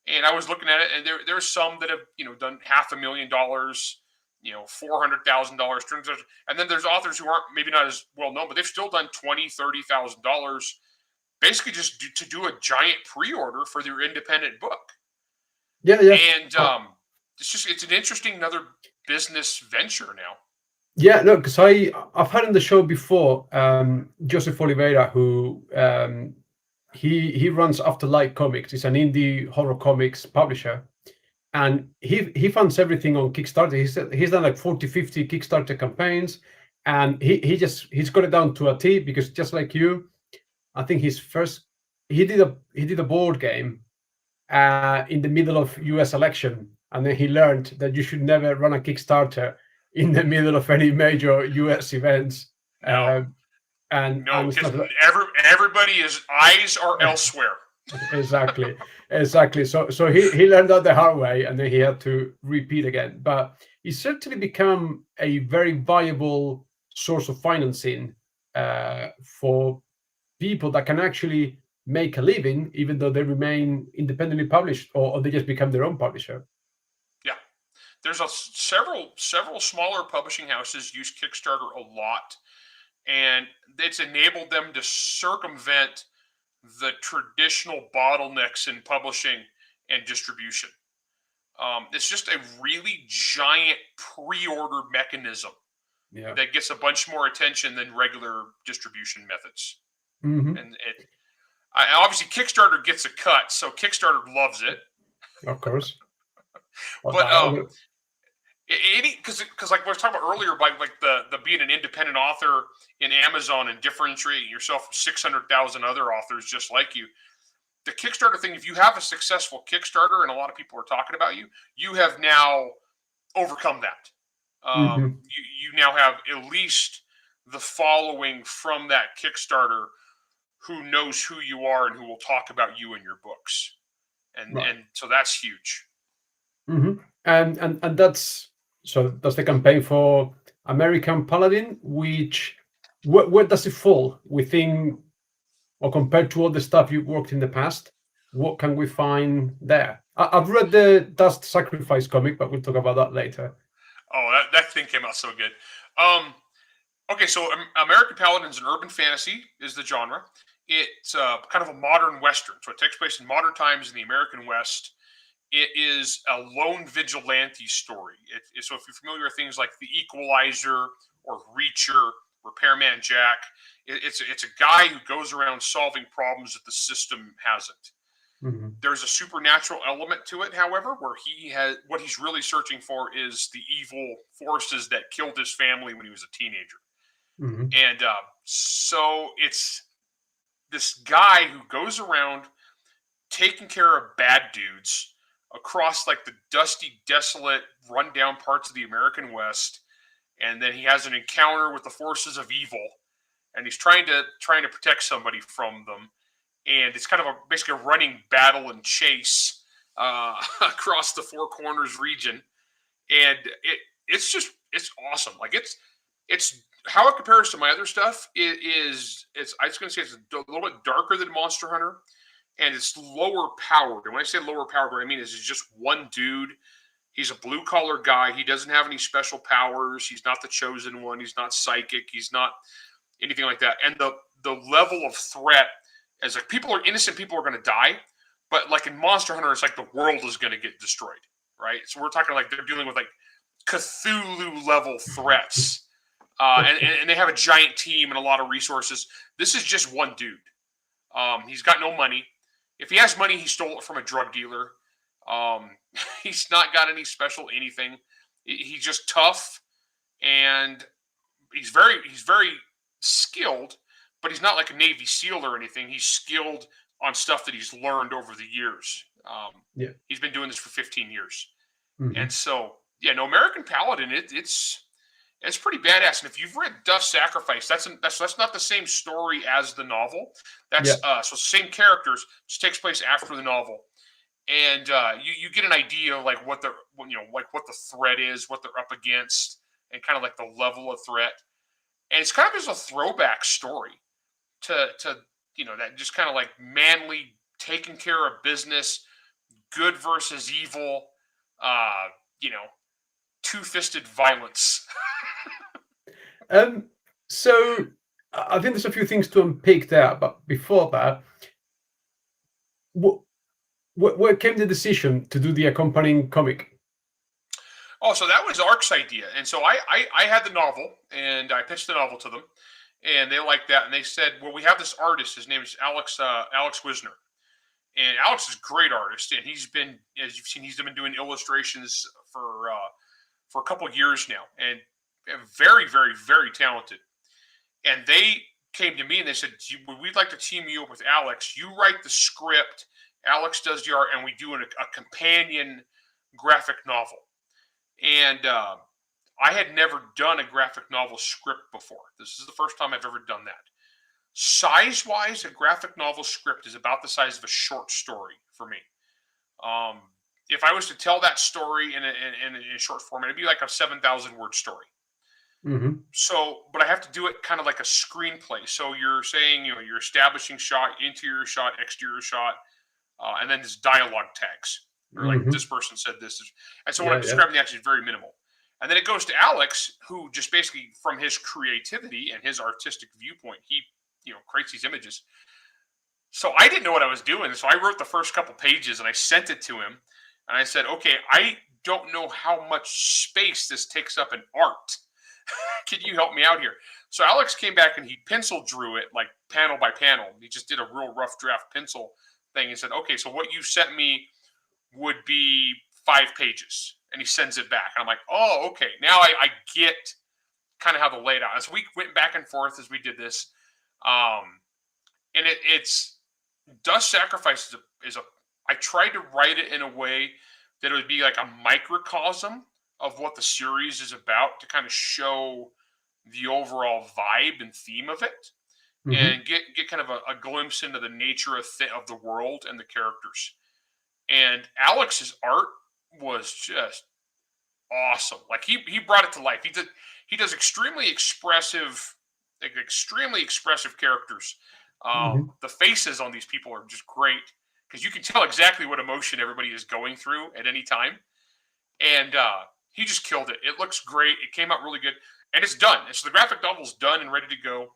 And I was looking at it, and there's some that have done $500,000, $400,000, and then there's authors who aren't maybe not as well known, but they've still done $20,000-$30,000, basically just to do a giant pre-order for their independent book. Yeah. And it's an interesting another business venture now. Yeah, no, because I've had on the show before Joseph Oliveira, who he runs Afterlight Comics. He's an indie horror comics publisher, and he funds everything on Kickstarter. He's done like 40-50 Kickstarter campaigns, and he's got it down to a T, because just like you, I think he did a board game in the middle of US election, and then he learned that you should never run a Kickstarter in the middle of any major US events. Because everybody's eyes are elsewhere. Exactly. So he learned that the hard way, and then he had to repeat again. But it's certainly become a very viable source of financing for people that can actually make a living, even though they remain independently published, or they just become their own publisher. Yeah, there's several smaller publishing houses use Kickstarter a lot. And it's enabled them to circumvent the traditional bottlenecks in publishing and distribution. It's just a really giant pre-order mechanism Yeah. that gets a bunch more attention than regular distribution methods. Hmm. And obviously Kickstarter gets a cut, so Kickstarter loves it. Of course. Well, But that- because like we were talking about earlier, by like the being an independent author in Amazon and differentiating yourself from 600,000 other authors just like you, the Kickstarter thing, if you have a successful Kickstarter and a lot of people are talking about you, you have now overcome that. Mhm. You now have at least the following from that Kickstarter who knows who you are and who will talk about you in your books, and Right. and so that's huge. Mhm. And that's the campaign for American Paladin, which where does it fall within or compared to all the stuff you've worked in the past? What can we find there? I've read the Dust Sacrifice comic, but we'll talk about that later. Oh, that thing came out so good. Okay, so American Paladin's an urban fantasy is the genre. It's kind of a modern Western, so it takes place in modern times in the American West. It is a lone vigilante story. So if you're familiar with things like The Equalizer or Reacher, Repairman Jack, it's a guy who goes around solving problems that the system hasn't. Mhm. There's a supernatural element to it, however, where what he's really searching for is the evil forces that killed his family when he was a teenager. Mhm. And so it's this guy who goes around taking care of bad dudes across like the dusty, desolate, rundown parts of the American West, and then he has an encounter with the forces of evil, and he's trying to protect somebody from them, and it's kind of basically a running battle and chase across the Four Corners region, and it's awesome. Like it's how it compares to my other stuff is I was going to say it's a little bit darker than Monster Hunter, and it's lower powered. And when I say lower powered, what I mean is it's just one dude. He's a blue collar guy. He doesn't have any special powers. He's not the chosen one. He's not psychic. He's not anything like that. And the level of threat as like innocent people are going to die, but like in Monster Hunter, it's like the world is going to get destroyed, right? So we're talking like they're dealing with like Cthulhu level threats. And they have a giant team and a lot of resources. This is just one dude. He's got no money. If he has money, he stole it from a drug dealer. He's not got any special anything. He's just tough, and he's very skilled, but he's not like a Navy SEAL or anything. He's skilled on stuff that he's learned over the years. Yeah. He's been doing this for 15 years. Mhm. And so, yeah, no, American Paladin, it's pretty badass. And if you've read Dust Sacrifice, that's not the same story as the novel. That's so same characters, just takes place after the novel, and you get an idea of like what the threat is, what they're up against, and kind of like the level of threat. And it's kind of just a throwback story to that just kind of like manly taking care of business, good versus evil, two-fisted violence. So I think there's a few things to unpick there, but before that, where came the decision to do the accompanying comic? Oh, so that was ARC's idea, and so I had the novel, and I pitched the novel to them, and they liked that, and they said, "Well, we have this artist. His name is Alex Wisner, and Alex is a great artist, and he's been, as you've seen, he's been doing illustrations for a couple of years now, and very, very, very talented." And they came to me and they said, "We'd like to team you up with Alex. You write the script, Alex does the art, and we do a companion graphic novel." And I had never done a graphic novel script before. This is the first time I've ever done that. Size-wise, a graphic novel script is about the size of a short story for me. If I was to tell that story in a short format, it'd be like a 7,000-word story. Mm-hmm. So, but I have to do it kind of like a screenplay. So you're saying, you're establishing shot, interior shot, exterior shot, and then there's dialogue tags. Or like this person said this. And so when I'm describing the action, it's very minimal. And then it goes to Alex, who just basically from his creativity and his artistic viewpoint, he, creates these images. So I didn't know what I was doing. So I wrote the first couple pages and I sent it to him. And I said, okay, I don't know how much space this takes up in art. Can you help me out here? So Alex came back and he pencil drew it like panel by panel. He just did a real rough draft pencil thing and said, okay, so what you sent me would be 5 pages. And he sends it back. And I'm like, oh, okay. Now I get kind of how the laid out. As we went back and forth as we did this, and it's Dust Sacrifice is a. I tried to write it in a way that it would be like a microcosm of what the series is about to kind of show the overall vibe and theme of it, and get kind of a glimpse into the nature of the world and the characters. And Alex's art was just awesome. Like he brought it to life. He does extremely expressive characters. The faces on these people are just great because you can tell exactly what emotion everybody is going through at any time. And he just killed it. It looks great. It came out really good, and it's done. So the graphic novel's done and ready to go.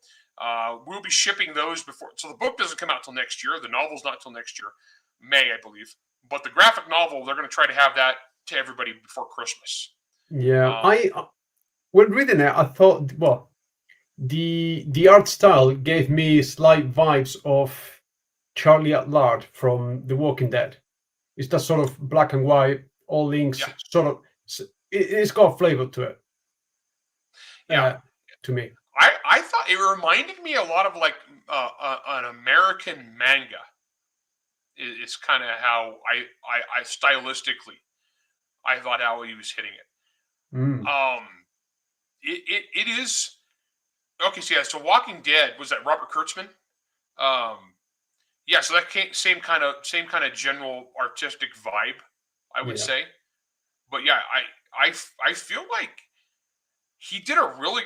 We'll be shipping those before. So the book doesn't come out till next year. The novel's not till next year, May, I believe. But the graphic novel, they're going to try to have that to everybody before Christmas. Yeah, when reading it, I thought, well, the art style gave me slight vibes of Charlie at Large from The Walking Dead. It's that sort of black and white, all links, sort of. It's got flavor to it. Yeah, to me, I thought it reminded me a lot of like an American manga. It's kind of how I stylistically, I thought how he was hitting it. It is okay. So yeah, so Walking Dead, was that Robert Kurtzman? Yeah, so that same kind of general artistic vibe, I would say. But yeah, I feel like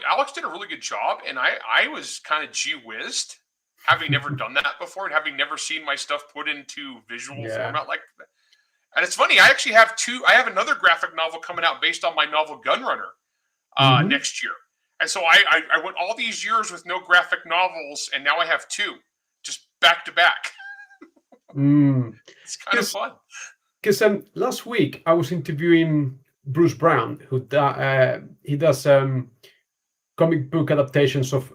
Alex did a really good job, and I was kind of gee-whizzed, having never done that before and having never seen my stuff put into visual format like that. And it's funny, I actually have I have another graphic novel coming out based on my novel Gunrunner next year. And so I went all these years with no graphic novels, and now I have 2, just back to back. It's kind of fun. Because last week I was interviewing Bruce Brown, who he does comic book adaptations of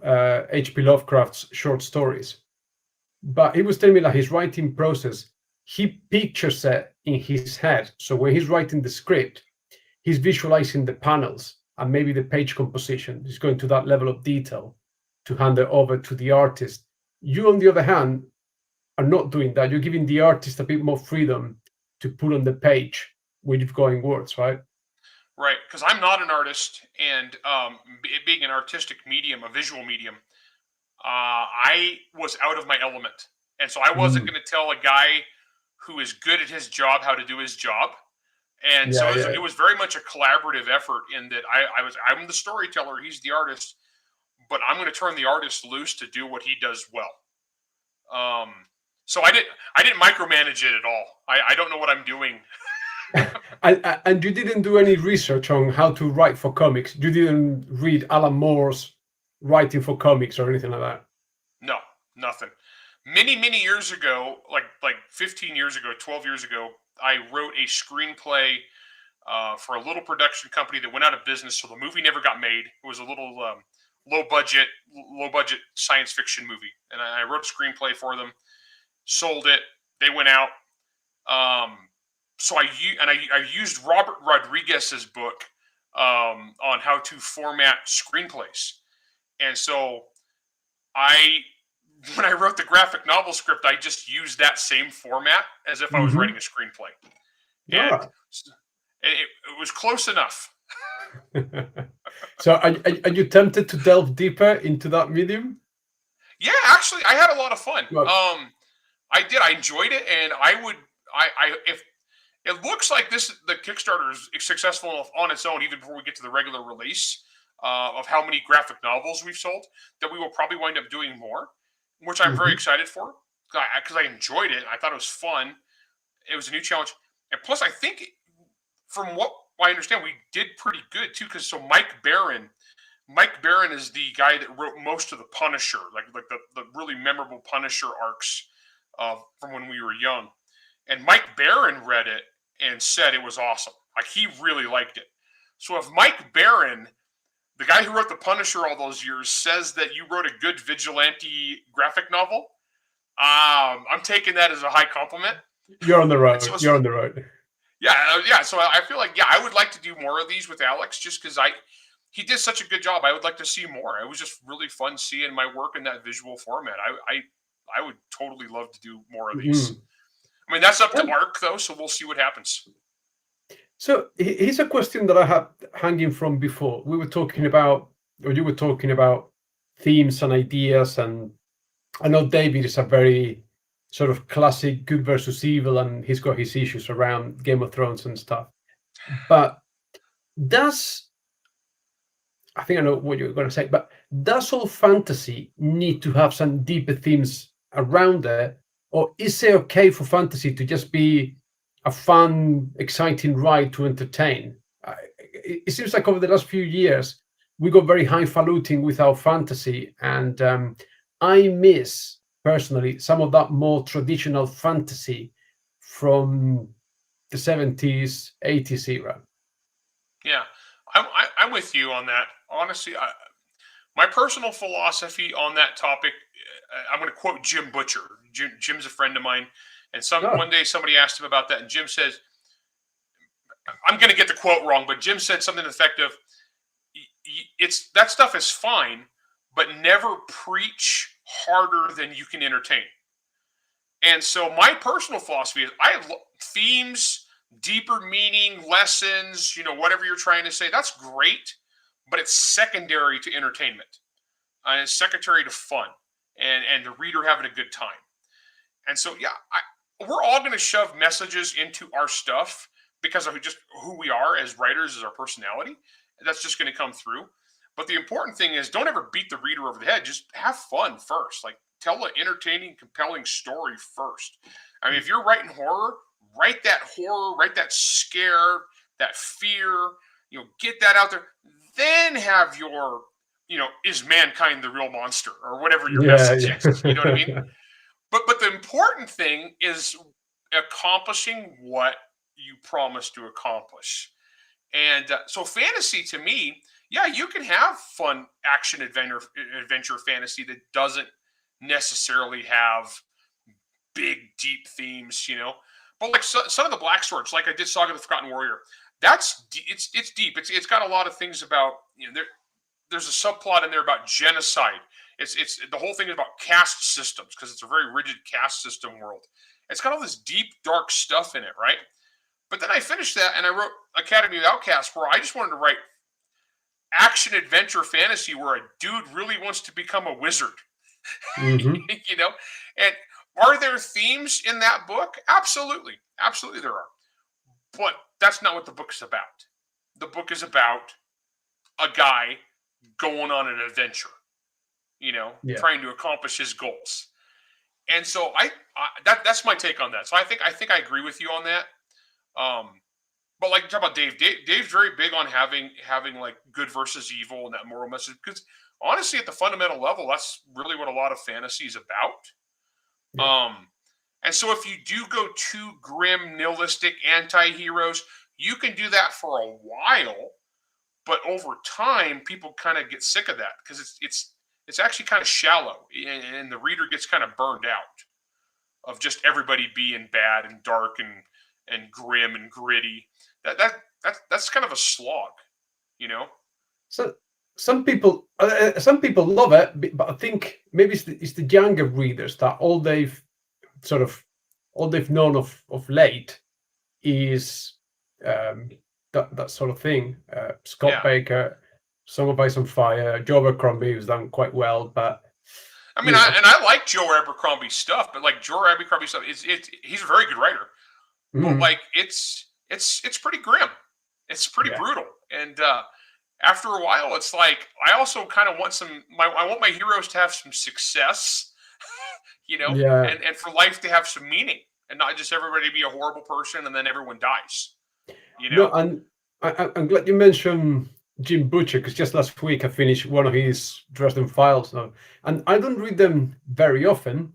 H.P. Lovecraft's short stories. But he was telling me that his writing process, he pictures it in his head. So when he's writing the script, he's visualizing the panels and maybe the page composition. He's going to that level of detail to hand it over to the artist. You, on the other hand, are not doing that. You're giving the artist a bit more freedom to put on the page where you've got in words, right? Right, because I'm not an artist, and it being an artistic medium, a visual medium, I was out of my element. And so I wasn't going to tell a guy who is good at his job how to do his job. And so it was very much a collaborative effort in that I'm the storyteller, he's the artist, but I'm going to turn the artist loose to do what he does well. So I didn't micromanage it at all. I don't know what I'm doing. And you didn't do any research on how to write for comics. You didn't read Alan Moore's writing for comics or anything like that. No, nothing. Many years ago, like 15 years ago, 12 years ago, I wrote a screenplay for a little production company that went out of business, so the movie never got made. It was a little low budget science fiction movie, and I wrote a screenplay for them, sold it. They went out. So I used Robert Rodriguez's book on how to format screenplays, and so when I wrote the graphic novel script, I just used that same format as if I was writing a screenplay. And it was close enough. So are you tempted to delve deeper into that medium? Yeah, actually, I had a lot of fun. Well, I did. I enjoyed it, and if it looks like the Kickstarter is successful enough on its own, even before we get to the regular release of how many graphic novels we've sold, that we will probably wind up doing more, which I'm very excited for because I enjoyed it. I thought it was fun. It was a new challenge, and plus, I think from what I understand, we did pretty good too. Because Mike Baron is the guy that wrote most of the Punisher, like the really memorable Punisher arcs from when we were young. And Mike Baron read it and said it was awesome. Like he really liked it. So if Mike Baron, the guy who wrote The Punisher all those years says that you wrote a good vigilante graphic novel. I'm taking that as a high compliment. You're on the road. So You're on the road. Yeah. So I feel like, I would like to do more of these with Alex, just because he did such a good job. I would like to see more. It was just really fun seeing my work in that visual format. I would totally love to do more of these. I mean, that's up to Arc, though, so we'll see what happens. So here's a question that I had hanging from before. We were talking about, or you were talking about themes and ideas, and I know David is a very sort of classic good versus evil, and he's got his issues around Game of Thrones and stuff. But I think I know what you're going to say, but does all fantasy need to have some deeper themes around it? Or is it okay for fantasy to just be a fun, exciting ride to entertain? It seems like over the last few years, we got very highfalutin with our fantasy. And I miss, personally, some of that more traditional fantasy from the 70s, 80s era. Yeah, I'm with you on that. Honestly, my personal philosophy on that topic, I'm going to quote Jim Butcher. Jim's a friend of mine, and one day somebody asked him about that, and Jim says, I'm going to get the quote wrong, but Jim said something effective. That stuff is fine, but never preach harder than you can entertain. And so my personal philosophy is themes, deeper meaning, lessons, whatever you're trying to say, that's great, but it's secondary to entertainment. It's secondary to fun and the reader having a good time. And so, we're all going to shove messages into our stuff because of just who we are as writers, as our personality. That's just going to come through. But the important thing is, don't ever beat the reader over the head. Just have fun first. Like, tell an entertaining, compelling story first. I mean, if you're writing horror, write that scare, that fear, get that out there. Then have your, is mankind the real monster, or whatever your message is. You know what I mean? But the important thing is accomplishing what you promised to accomplish. And so fantasy, to me, you can have fun action adventure fantasy that doesn't necessarily have big, deep themes, But like Son of the Black Swords, like I did Saga the Forgotten Warrior, it's deep. It's got a lot of things about, there's a subplot in there about genocide. It's the whole thing is about caste systems, because it's a very rigid caste system world. It's got all this deep, dark stuff in it, right? But then I finished that and I wrote Academy of Outcasts, where I just wanted to write action adventure fantasy where a dude really wants to become a wizard. Mm-hmm. And are there themes in that book? Absolutely there are. But that's not what the book is about. The book is about a guy going on an adventure, trying to accomplish his goals. And so that's my take on that. So I think I agree with you on that. But like you talk about Dave. Dave's very big on having like good versus evil and that moral message, because honestly, at the fundamental level, that's really what a lot of fantasy is about. Yeah. And so if you do go too grim, nihilistic, anti-heroes, you can do that for a while, but over time, people kind of get sick of that, because it's actually kind of shallow, and the reader gets kind of burned out of just everybody being bad and dark and grim and gritty. That's kind of a slog, So some people love it, but I think maybe it's the younger readers that all they've known of late is that sort of thing. Scott Baker, Song of Ice and Fire, Joe Abercrombie, who's done quite well, but I mean, I like Joe Abercrombie's stuff, but like Joe Abercrombie's stuff, he's a very good writer, but like it's pretty grim, it's pretty brutal, and after a while, it's like I also kind of want I want my heroes to have some success, and for life to have some meaning, and not just everybody be a horrible person and then everyone dies. No, and I'm glad you mentioned Jim Butcher, because just last week I finished one of his Dresden Files now, and I don't read them very often,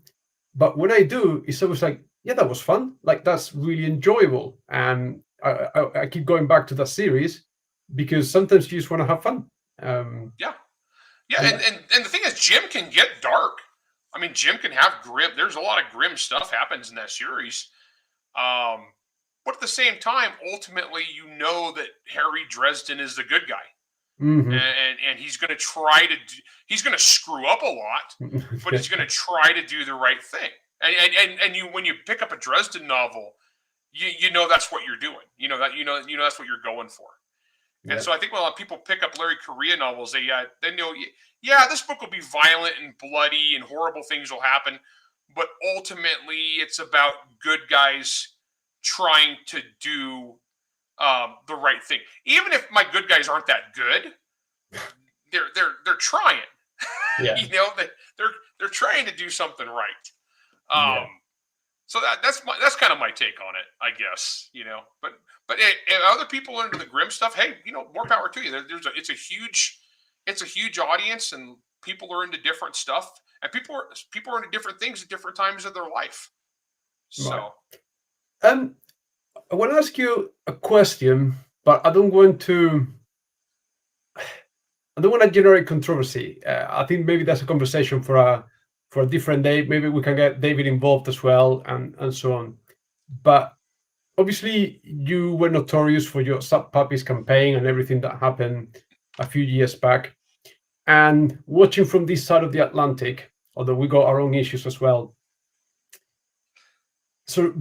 but when I do, it's always like, that was fun. Like, that's really enjoyable, and I keep going back to that series because sometimes you just want to have fun. Yeah. And the thing is, Jim can get dark. I mean, Jim can have grim. There's a lot of grim stuff happens in that series. But at the same time, ultimately, you know that Harry Dresden is the good guy, and he's going to try to. He's going to screw up a lot, but he's going to try to do the right thing. And you, when you pick up a Dresden novel, you know that's what you're doing. You know that's what you're going for. And so I think when a lot of people pick up Larry Correia novels, they know, this book will be violent and bloody and horrible things will happen, but ultimately it's about good guys trying to do the right thing. Even if my good guys aren't that good, they're trying. Yeah. They're trying to do something right. So that's kind of my take on it, I guess. But if other people are into the grim stuff, hey, more power to you. It's a huge audience, and people are into different stuff, and people are into different things at different times of their life. So, I want to ask you a question, but I don't want to generate controversy. I think maybe that's a conversation for a different day. Maybe we can get David involved as well, and so on. But obviously, you were notorious for your Sub Puppies campaign and everything that happened a few years back. And watching from this side of the Atlantic, although we got our own issues as well. So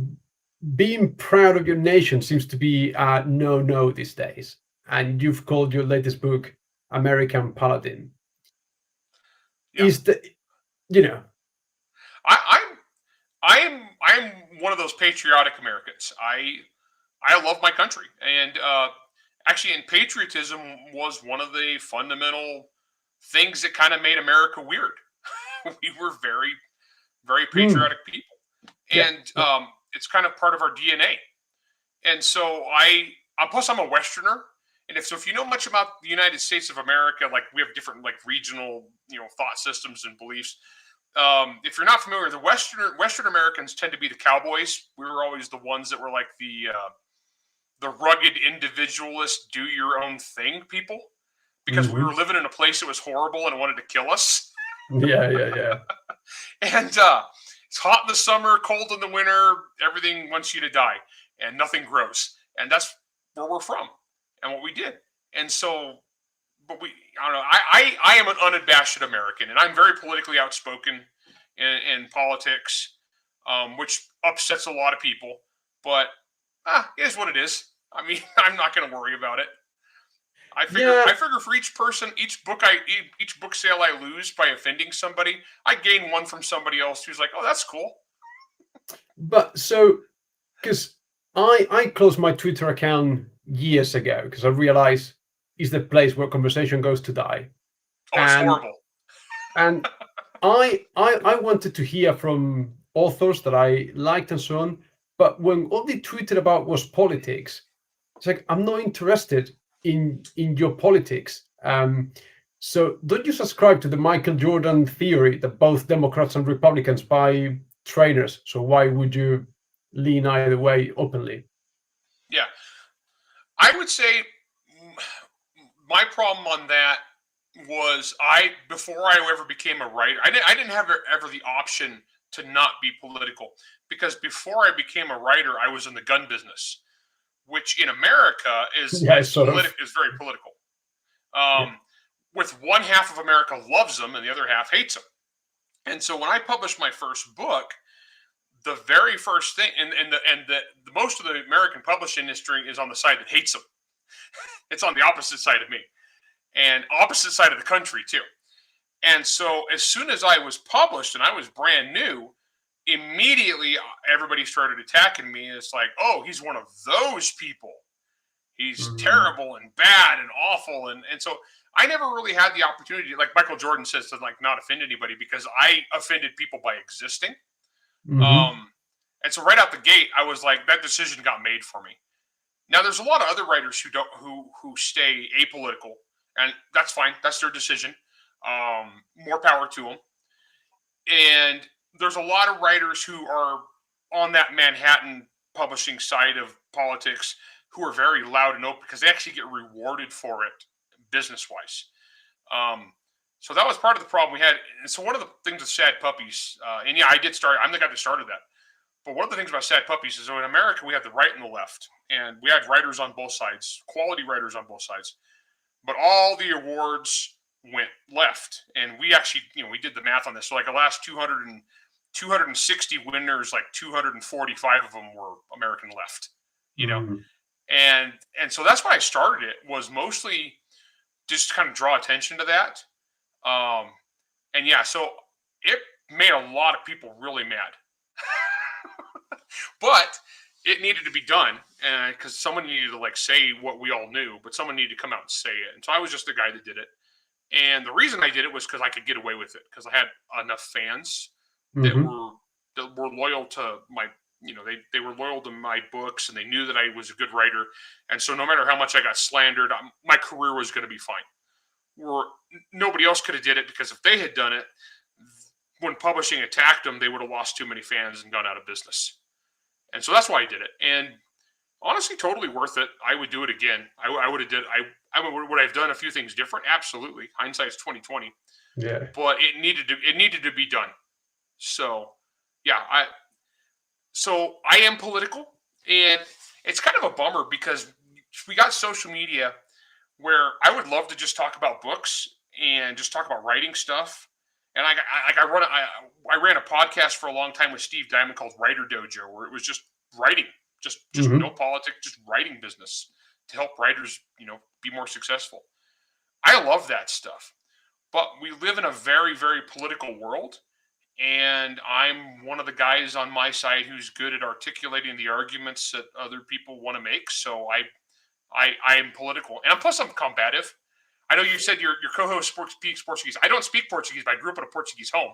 being proud of your nation seems to be a no these days. And you've called your latest book American Paladin. yeah. Is the, I'm one of those patriotic Americans. I love my country, and actually, and patriotism was one of the fundamental things that kind of made America weird. We were very, very patriotic people, and it's kind of part of our DNA. And so plus I'm a Westerner, and if you know much about the United States of America, like we have different regional thought systems and beliefs. If you're not familiar, the Western Americans tend to be the cowboys. We were always the ones that were like the rugged individualist, do your own thing people, because we were living in a place that was horrible and wanted to kill us. Yeah. And it's hot in the summer, cold in the winter. Everything wants you to die, and nothing grows. And that's where we're from, and what we did. And so, but I don't know. I am an unabashed American, and I'm very politically outspoken in politics, which upsets a lot of people. But it is what it is. I mean, I'm not going to worry about it. I figure for each person, each book sale I lose by offending somebody, I gain one from somebody else who's like, oh, that's cool. But so, because I closed my Twitter account years ago because I realized it's the place where conversation goes to die. Oh, it's horrible. And I wanted to hear from authors that I liked and so on. But when all they tweeted about was politics, it's like, I'm not interested in your politics. So don't you subscribe to the Michael Jordan theory that both Democrats and Republicans buy trainers? So why would you lean either way openly? Yeah. I would say my problem on that was before I ever became a writer, I didn't have ever the option to not be political, because before I became a writer, I was in the gun business, which in America is very political. With one half of America loves them and the other half hates them. And so when I published my first book, the very first thing, and the most of the American publishing industry is on the side that hates them. It's on the opposite side of me, and opposite side of the country too. And so as soon as I was published and I was brand new, immediately everybody started attacking me. It's like, oh, he's one of those people. He's terrible and bad and awful. And so I never really had the opportunity, like Michael Jordan says, to not offend anybody, because I offended people by existing. And so right out the gate, I was like, that decision got made for me. Now there's a lot of other writers who stay apolitical, and that's fine. That's their decision. More power to them. And there's a lot of writers who are on that Manhattan publishing side of politics who are very loud and open because they actually get rewarded for it business-wise. So that was part of the problem we had. And so one of the things with Sad Puppies, and yeah, I did start. I'm the guy that started that. But one of the things about Sad Puppies is, in America we have the right and the left, and we had writers on both sides, quality writers on both sides. But all the awards went left, and we actually, we did the math on this. So like the last 260 winners, like 245 of them were American left, and so that's why I started it, was mostly just to kind of draw attention to that. And yeah, so it made a lot of people really mad, but it needed to be done, because someone needed to say what we all knew, but someone needed to come out and say it. And so I was just the guy that did it. And the reason I did it was because I could get away with it, because I had enough fans that were loyal to my, they were loyal to my books, and they knew that I was a good writer. And so no matter how much I got slandered, my career was going to be fine. Where nobody else could have did it, because if they had done it, when publishing attacked them, they would have lost too many fans and gone out of business. And so that's why I did it. And honestly, totally worth it. I would do it again. I would have did. Would I have done a few things different? Absolutely. Hindsight's 20/20. Yeah. But it needed to be done. So yeah, I am political, and it's kind of a bummer, because we got social media where I would love to just talk about books and just talk about writing stuff. And I ran a podcast for a long time with Steve Diamond called Writer Dojo, where it was just writing, just no politics, just writing business to help writers, be more successful. I love that stuff, but we live in a very, very political world, and I'm one of the guys on my side who's good at articulating the arguments that other people want to make. So I am political, and plus I'm combative. I know you said your co-host speaks Portuguese. I don't speak Portuguese, but I grew up in a Portuguese home.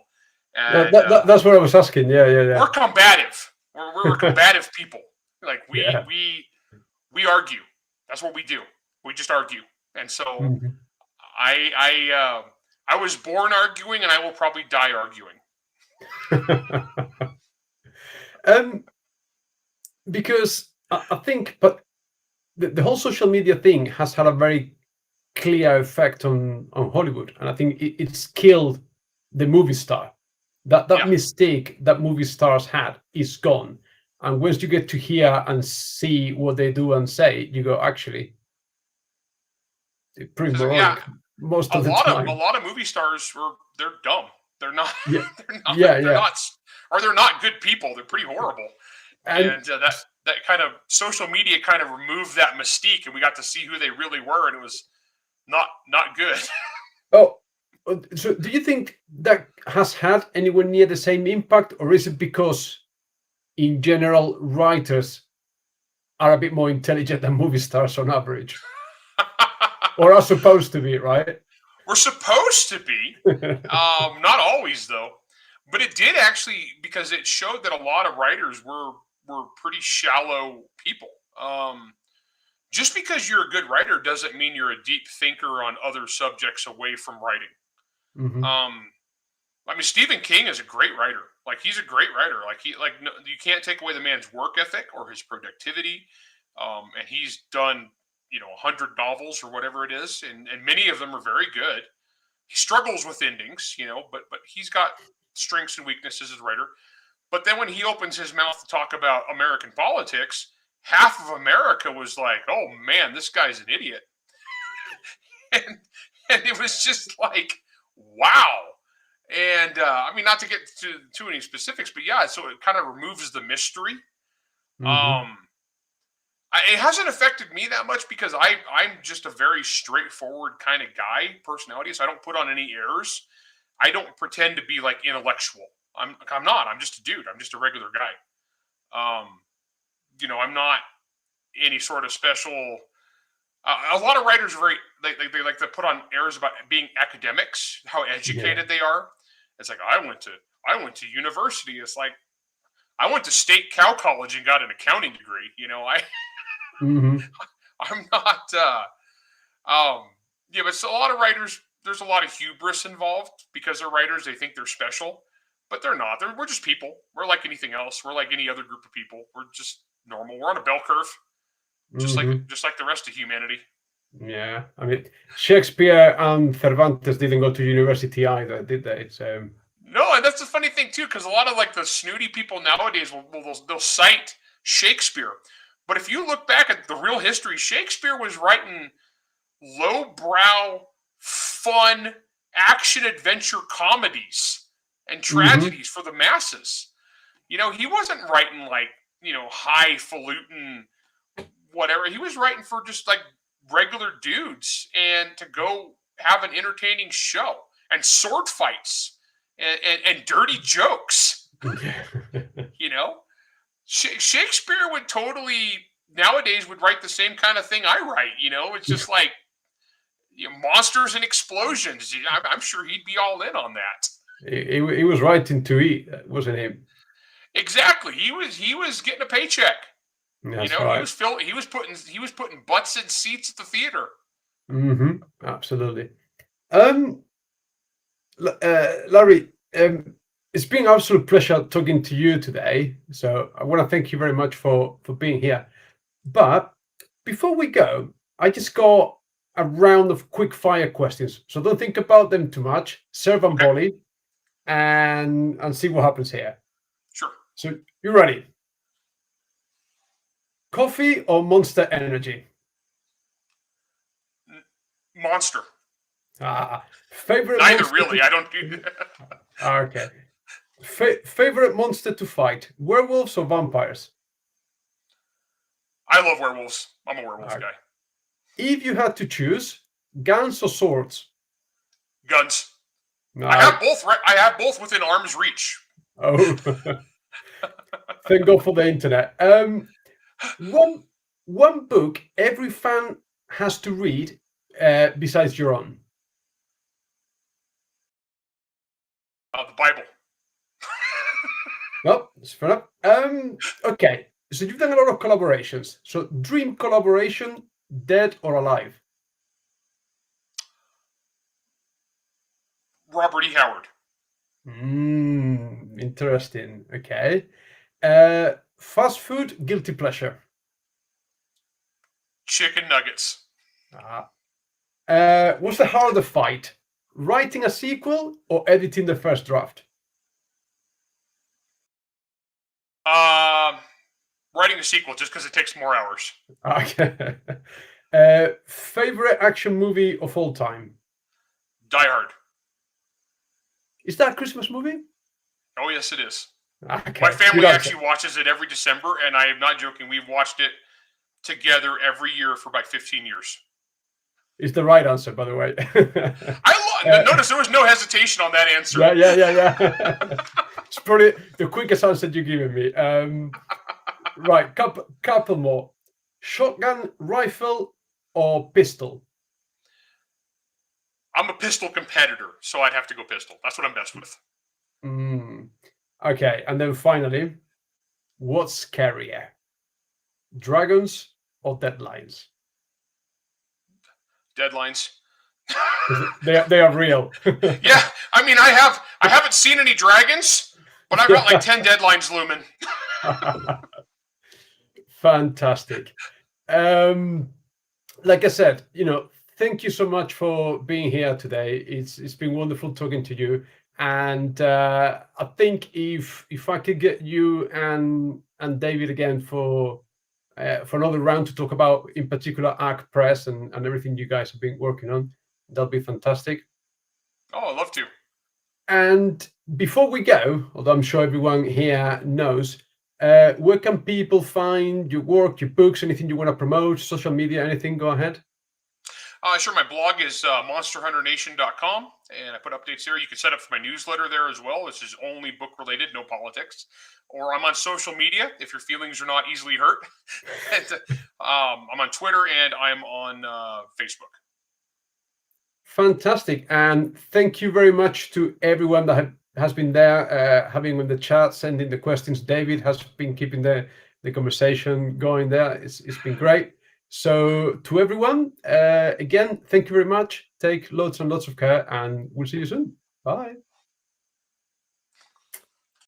And, that's what I was asking. Yeah. We're combative. We're combative people. Like we argue. That's what we do. We just argue. And so I was born arguing, and I will probably die arguing. Because I think, but the whole social media thing has had a very clear effect on Hollywood, and I think it's killed the movie star. That mistake that movie stars had is gone, and once you get to hear and see what they do and say, you go, actually, they're pretty moronic most of the time. A lot of movie stars they're dumb. They're not. Yeah. They're not, or they're not good people. They're pretty horrible. And that kind of social media kind of removed that mystique, and we got to see who they really were, and it was not good. Oh, so do you think that has had anywhere near the same impact, or is it because in general writers are a bit more intelligent than movie stars on average? Or are supposed to be, right? We're supposed to be. Not always, though. But it did actually, because it showed that a lot of writers were pretty shallow people. Just because you're a good writer doesn't mean you're a deep thinker on other subjects away from writing. I mean, Stephen King is a great writer. Like, he's a great writer. You can't take away the man's work ethic or his productivity. And he's done, 100 novels or whatever it is, and many of them are very good. He struggles with endings, but he's got strengths and weaknesses as a writer. But then when he opens his mouth to talk about American politics, half of America was like, "Oh man, this guy's an idiot," and it was just like, wow. And I mean, not to get to any specifics, but yeah, so it kind of removes the mystery. It hasn't affected me that much, because I'm just a very straightforward kind of guy, personality. So I don't put on any airs. I don't pretend to be like intellectual. I'm not. I'm just a dude. I'm just a regular guy. I'm not any sort of special. A lot of writers are they like to put on airs about being academics, how educated they are. It's like, I went to university. It's like, I went to State Cow College and got an accounting degree. I'm not. But so a lot of writers, there's a lot of hubris involved, because they're writers. They think they're special, but they're not. We're just people. We're like anything else. We're like any other group of people. We're just normal. We're on a bell curve, just like the rest of humanity. Yeah, I mean, Shakespeare and Cervantes didn't go to university either, did they? So No, and that's the funny thing too, because a lot of like the snooty people nowadays they'll cite Shakespeare, but if you look back at the real history, Shakespeare was writing lowbrow, fun, action adventure comedies and tragedies for the masses. You know, he wasn't writing like, you know, highfalutin whatever. He was writing for just like regular dudes and to go have an entertaining show and sword fights and dirty jokes. You know, Shakespeare would totally nowadays would write the same kind of thing I write. You know, it's just like, you know, monsters and explosions. I'm sure he'd be all in on that. he was writing to eat, wasn't he? Exactly. He was getting a paycheck. That's you know, right. he was putting butts in seats at the theater. Absolutely. Larry, it's been an absolute pleasure talking to you today. So I want to thank you very much for being here. But before we go, I just got a round of quick fire questions. So don't think about them too much. Serve and volley, and see what happens here. Sure. So you ready? Coffee or Monster Energy? Monster. Favorite Neither monster really. I don't do Okay. Favorite monster to fight? Werewolves or vampires? I love werewolves. I'm a werewolf guy. If you had to choose, guns or swords? Guns. No. I have both. I have both within arm's reach. Oh, thank God for the internet. One book every fan has to read besides your own. The Bible. Well, that's fair enough. Okay, so you've done a lot of collaborations. So dream collaboration, dead or alive? Robert E. Howard. Interesting. Okay. Fast food, guilty pleasure. Chicken nuggets. What's the harder fight? Writing a sequel or editing the first draft? Writing a sequel just because it takes more hours. Okay. Favorite action movie of all time? Die Hard. Is that a Christmas movie? Oh yes, it is. Okay. My family actually watches it every December, and I am not joking. We've watched it together every year for about 15 years. Is the right answer, by the way. Notice there was no hesitation on that answer. Yeah. It's probably the quickest answer you've given me. Right, couple more. Shotgun, rifle, or pistol? I'm a pistol competitor, so I'd have to go pistol. That's what I'm best with. Okay, and then finally, what's scarier? Dragons or deadlines? Deadlines. They are real. Yeah, I mean, I haven't seen any dragons, but I've got like 10 deadlines looming. Fantastic. Like I said, thank you so much for being here today. It's been wonderful talking to you. And I think if I could get you and David again for another round to talk about, in particular, Arc Press and everything you guys have been working on, that'll be fantastic. Oh, I'd love to. And before we go, although I'm sure everyone here knows, where can people find your work, your books, anything you want to promote, social media, anything? Go ahead. Sure. My blog is monsterhunternation.com, and I put updates there. You can sign up for my newsletter there as well, which is only book related, no politics. Or I'm on social media if your feelings are not easily hurt. I'm on Twitter and I'm on Facebook. Fantastic. And thank you very much to everyone that has been there, having in the chat, sending the questions. David has been keeping the conversation going there. It's been great. So to everyone, again, thank you very much. Take lots and lots of care, and we'll see you soon. Bye.